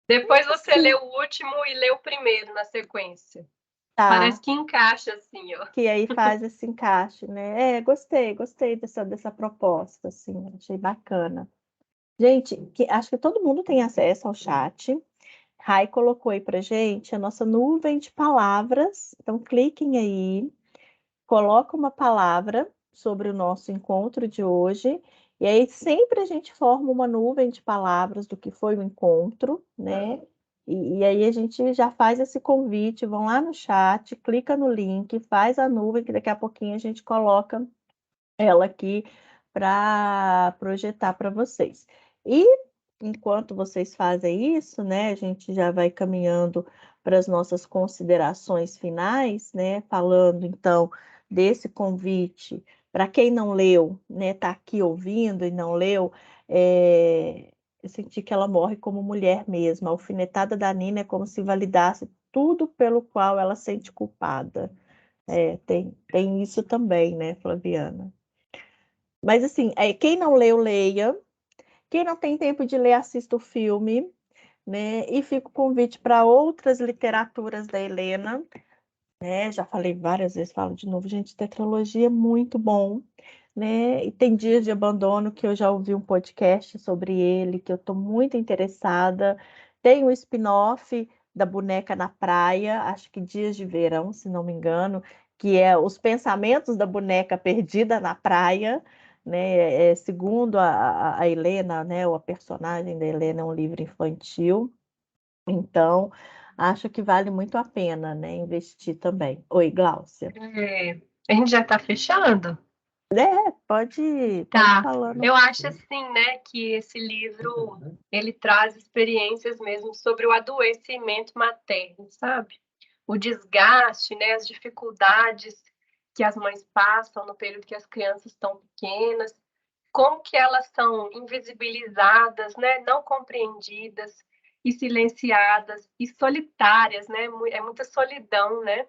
Depois você Sim. lê o último e lê o primeiro na sequência. Tá, Parece que encaixa assim, ó. que aí faz esse encaixe, né? Gostei dessa proposta, assim, achei bacana. Gente, acho que todo mundo tem acesso ao chat. Rai colocou aí pra gente a nossa nuvem de palavras. Então, cliquem aí, coloca uma palavra sobre o nosso encontro de hoje. E aí, sempre a gente forma uma nuvem de palavras do que foi o encontro, né? E aí a gente já faz esse convite, vão lá no chat, clica no link, faz a nuvem, que daqui a pouquinho a gente coloca ela aqui para projetar para vocês. E enquanto vocês fazem isso, né, a gente já vai caminhando para as nossas considerações finais, né, falando então desse convite. Para quem não leu, né, está aqui ouvindo e não leu, eu senti que ela morre como mulher mesmo. A alfinetada da Nina é como se validasse tudo pelo qual ela sente culpada. Tem isso também, né, Flaviana? Mas assim, quem não leu, leia. Quem não tem tempo de ler, assista o filme, né? E fica o convite para outras literaturas da Helena, né? Já falei várias vezes, falo de novo, gente, tetralogia é muito bom, né? E tem Dias de Abandono, que eu já ouvi um podcast sobre ele, que eu estou muito interessada. Tem o spin-off da Boneca na Praia, acho que Dias de Verão, se não me engano, que é Os Pensamentos da Boneca Perdida na Praia, né? Segundo a Helena, né? Ou a personagem da Helena, é um livro infantil. Então, acho que vale muito a pena, né, investir também. Oi, Gláucia. A gente já está fechando? Pode Tá. falando. Eu acho assim, né, que esse livro ele traz experiências mesmo sobre o adoecimento materno, sabe? O desgaste, né, as dificuldades que as mães passam no período que as crianças estão pequenas, como que elas são invisibilizadas, né, não compreendidas e silenciadas e solitárias, né? É muita solidão, né?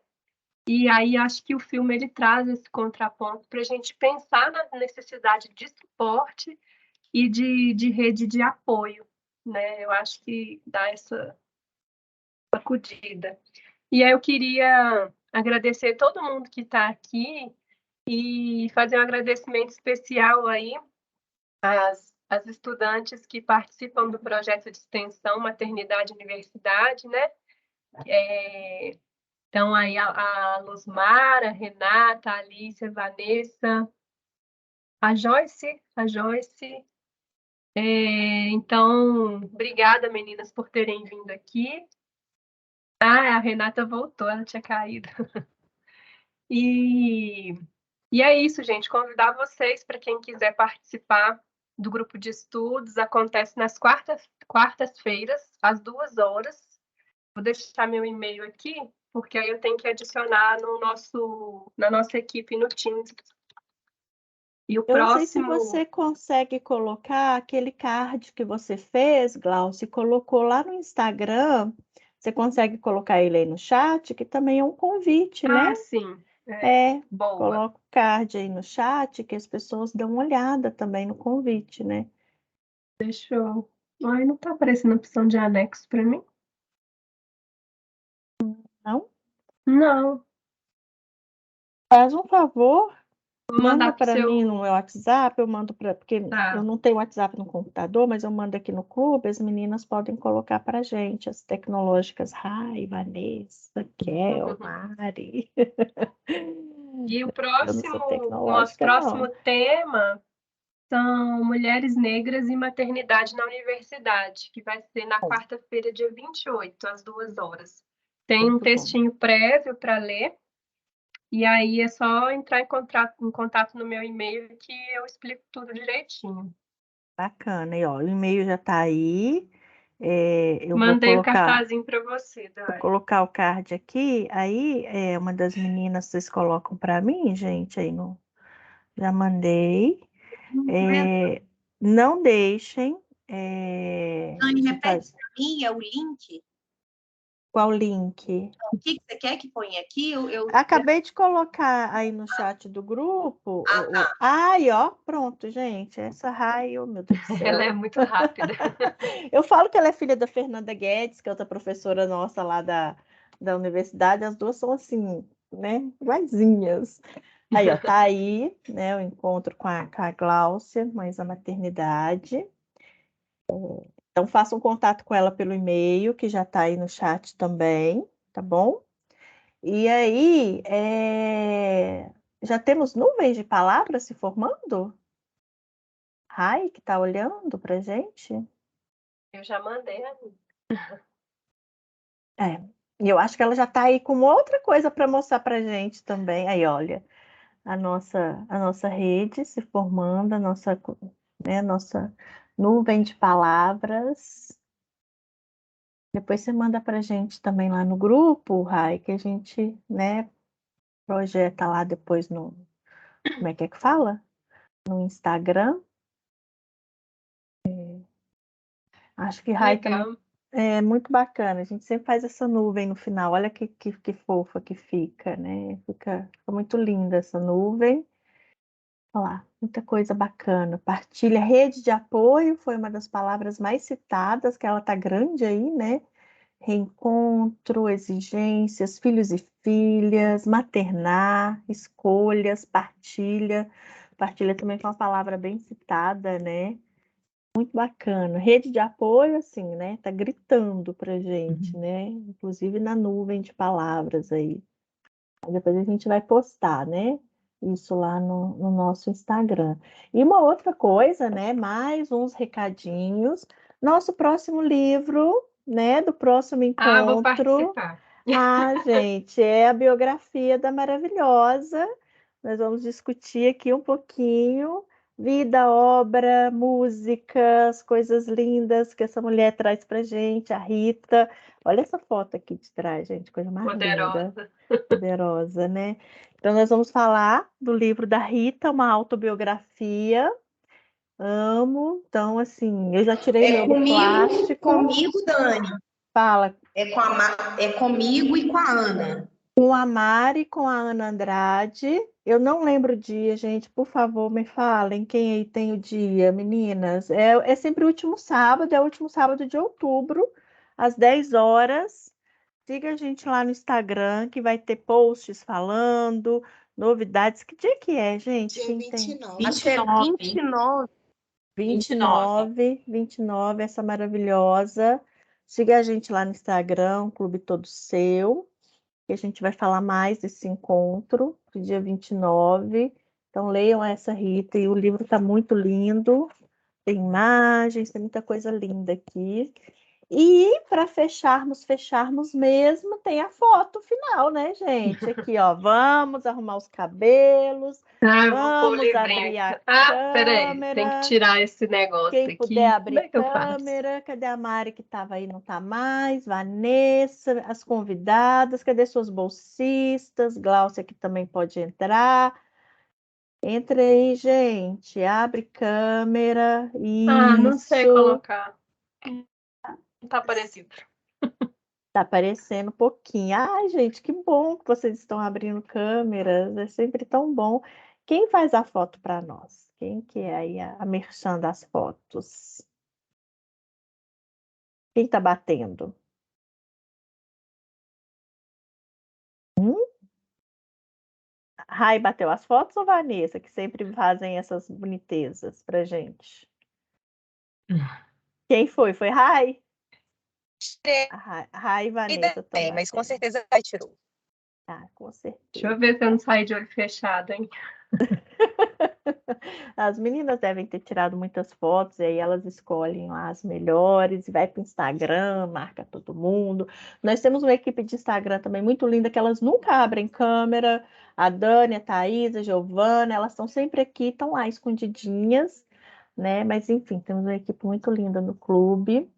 E aí acho que o filme ele traz esse contraponto para a gente pensar na necessidade de suporte e de rede de apoio, né? Eu acho que dá essa sacudida. E aí eu queria agradecer todo mundo que está aqui e fazer um agradecimento especial aí às estudantes que participam do projeto de extensão Maternidade e Universidade, né? Então, aí a Luzmara, a Renata, a Alicia, a Vanessa, a Joyce. Então, obrigada, meninas, por terem vindo aqui. A Renata voltou, ela tinha caído. E é isso, gente. Convidar vocês para quem quiser participar do grupo de estudos. Acontece nas quartas-feiras, às 2h. Vou deixar meu e-mail aqui, porque aí eu tenho que adicionar na nossa equipe no Teams. E o Eu não sei se próximo... você consegue colocar aquele card que você fez, Glaucia, e colocou lá no Instagram. Você consegue colocar ele aí no chat, que também é um convite, né? sim. Boa. Coloca o card aí no chat, que as pessoas dão uma olhada também no convite, né? Deixa eu... Ai, não tá aparecendo opção de anexo para mim? Não? Não. Faz um favor. Vou Manda mandar pro para seu... mim no meu WhatsApp, eu mando para. Porque Tá. eu não tenho WhatsApp no computador, mas eu mando aqui no clube, as meninas podem colocar para gente, as tecnológicas Rai, Vanessa, Kel, Mari. E o Eu não sou nosso tecnológica, próximo não. tema são Mulheres Negras e Maternidade na Universidade, que vai ser na quarta-feira, dia 28, às 2h. Tem um Muito bom. textinho prévio para ler, e aí é só entrar em contato no meu e-mail que eu explico tudo direitinho. Bacana. E ó, o e-mail já está aí. Eu Mandei vou o cartazinho para você, Dai. colocar o card aqui. Aí, uma das meninas, vocês colocam para mim, gente, aí no. Já mandei. Não deixem Anne, de repete fazer. para mim, é o link? Qual link? O que você quer que ponha aqui? Acabei de colocar aí no chat do grupo. tá. Ai, ó, pronto, gente. Essa Rai, oh, meu Deus do céu. Ela é muito rápida. Eu falo que ela é filha da Fernanda Guedes, que é outra professora nossa lá da universidade. As duas são assim, né, iguaizinhas. Aí, ó, tá aí, né, o encontro com a Gláucia, mães da maternidade. Então, faça um contato com ela pelo e-mail, que já tá aí no chat também, tá bom? E aí, já temos nuvens de palavras se formando? Rai, que tá olhando pra gente? Eu já mandei a mim. E eu acho que ela já está aí com outra coisa para mostrar para a gente também. Aí, olha, a nossa rede se formando, a nossa nuvem de palavras. Depois você manda para a gente também lá no grupo, Rai, que a gente, né, projeta lá depois no... Como é que fala? No Instagram. Acho que Rai também Legal. é muito bacana. A gente sempre faz essa nuvem no final. Olha que fofa que fica, né? Fica muito linda essa nuvem. Olha lá, muita coisa bacana. Partilha, rede de apoio foi uma das palavras mais citadas, que ela tá grande aí, né? Reencontro, exigências, filhos e filhas, maternar, escolhas, partilha. Partilha também foi uma palavra bem citada, né? Muito bacana. Rede de apoio, assim, né? Tá gritando pra gente, né? Inclusive na nuvem de palavras aí. Depois a gente vai postar, né? Isso lá no nosso Instagram. E uma outra coisa, né? Mais uns recadinhos. Nosso próximo livro, né? Do próximo Ah, vou encontro. participar. Gente, é a biografia da maravilhosa. Nós vamos discutir aqui um pouquinho vida, obra, músicas, coisas lindas que essa mulher traz pra gente, a Rita. Olha essa foto aqui de trás, gente, coisa mais linda. Poderosa. Poderosa, né? Então, nós vamos falar do livro da Rita, uma autobiografia. Amo. Então, assim, eu já tirei meu do plástico. Comigo, Dani. Fala. É comigo e com a Ana. Com a Mari, com a Ana Andrade. Eu não lembro o dia, gente. Por favor, me falem quem aí tem o dia, meninas. É sempre o último sábado, é o último sábado de outubro, às 10 horas. Siga a gente lá no Instagram, que vai ter posts falando, novidades. Que dia que é, gente? Dia Quem 29. tem? Acho que é 29. 29, essa maravilhosa. Siga a gente lá no Instagram, Clube Todo Seu, que a gente vai falar mais desse encontro, do dia 29. Então, leiam essa Rita, e o livro está muito lindo, tem imagens, tem muita coisa linda aqui. E para fecharmos mesmo, tem a foto final, né, gente? Aqui, ó, vamos arrumar os cabelos, Ah, eu vou pôr o vamos livrinho abrir a aqui. Ah, peraí, tem que câmera. tirar esse negócio Quem puder aqui. Como abrir é que eu faço? câmera, cadê a Mari que estava aí, não está mais? Vanessa, as convidadas, cadê suas bolsistas? Gláucia que também pode entrar. Entre aí, gente, abre câmera, Ah, não sei isso. colocar. Não tá aparecendo. Tá aparecendo um pouquinho. Ai, gente, que bom que vocês estão abrindo câmeras, é sempre tão bom. Quem faz a foto para nós? Quem que é aí a merchan das fotos? Quem tá batendo? Rai bateu as fotos ou Vanessa, que sempre fazem essas bonitezas pra gente? Quem foi? Foi Rai? Rai e Vanessa estão Mas com batendo. certeza ela tirou. Ah, com certeza. Deixa eu ver se eu não saio de olho fechado, hein? As meninas devem ter tirado muitas fotos, e aí elas escolhem lá as melhores, e vai para o Instagram, marca todo mundo. Nós temos uma equipe de Instagram também muito linda, que elas nunca abrem câmera. A Dani, a Thaís, a Giovana, elas estão sempre aqui, estão lá escondidinhas, né? Mas enfim, temos uma equipe muito linda no clube.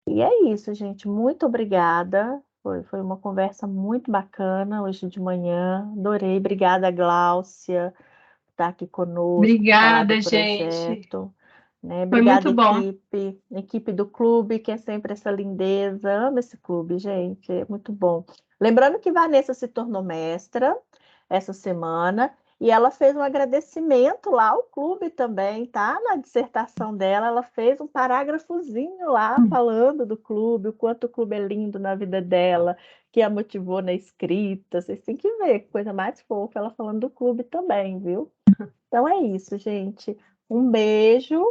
E é isso, gente. Muito obrigada. Foi uma conversa muito bacana hoje de manhã. Adorei. Obrigada, Gláucia, por estar aqui conosco, falar do Obrigada, gente. projeto. Né? Foi Obrigada, muito bom. equipe do clube, que é sempre essa lindeza. Amo esse clube, gente, é muito bom. Lembrando que Vanessa se tornou mestra essa semana e ela fez um agradecimento lá ao clube também, tá? Na dissertação dela, ela fez um parágrafozinho lá falando do clube, o quanto o clube é lindo na vida dela, que a motivou na escrita. Vocês têm que ver, que coisa mais fofa ela falando do clube também, viu? Então é isso, gente. Um beijo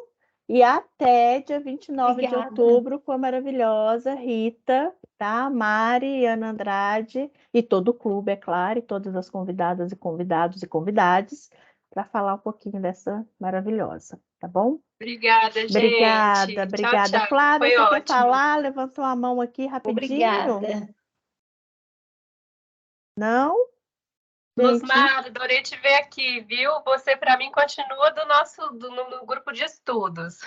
e até dia 29 de Obrigada. outubro com a maravilhosa Rita, tá? Mari, Ana Andrade e todo o clube, é claro, e todas as convidadas e convidados e convidadas para falar um pouquinho dessa maravilhosa, tá bom? Obrigada, gente. Obrigada, obrigada. Tchau. Flávia, Foi você quer ótimo. falar? Levantou a mão aqui rapidinho. Obrigada. Não? Gente, Luzmar, adorei te ver aqui, viu? Você, para mim, continua no grupo de estudos.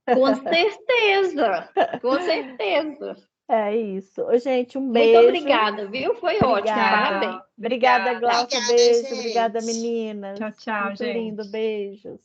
Com certeza, com certeza. é isso. Ô, gente, um Muito beijo. obrigada, viu? Foi ótimo, Obrigada. parabéns. Obrigada, Glaucia. Obrigada, Beijo. gente. Obrigada, meninas. Tchau, Muito gente. lindo. Beijos.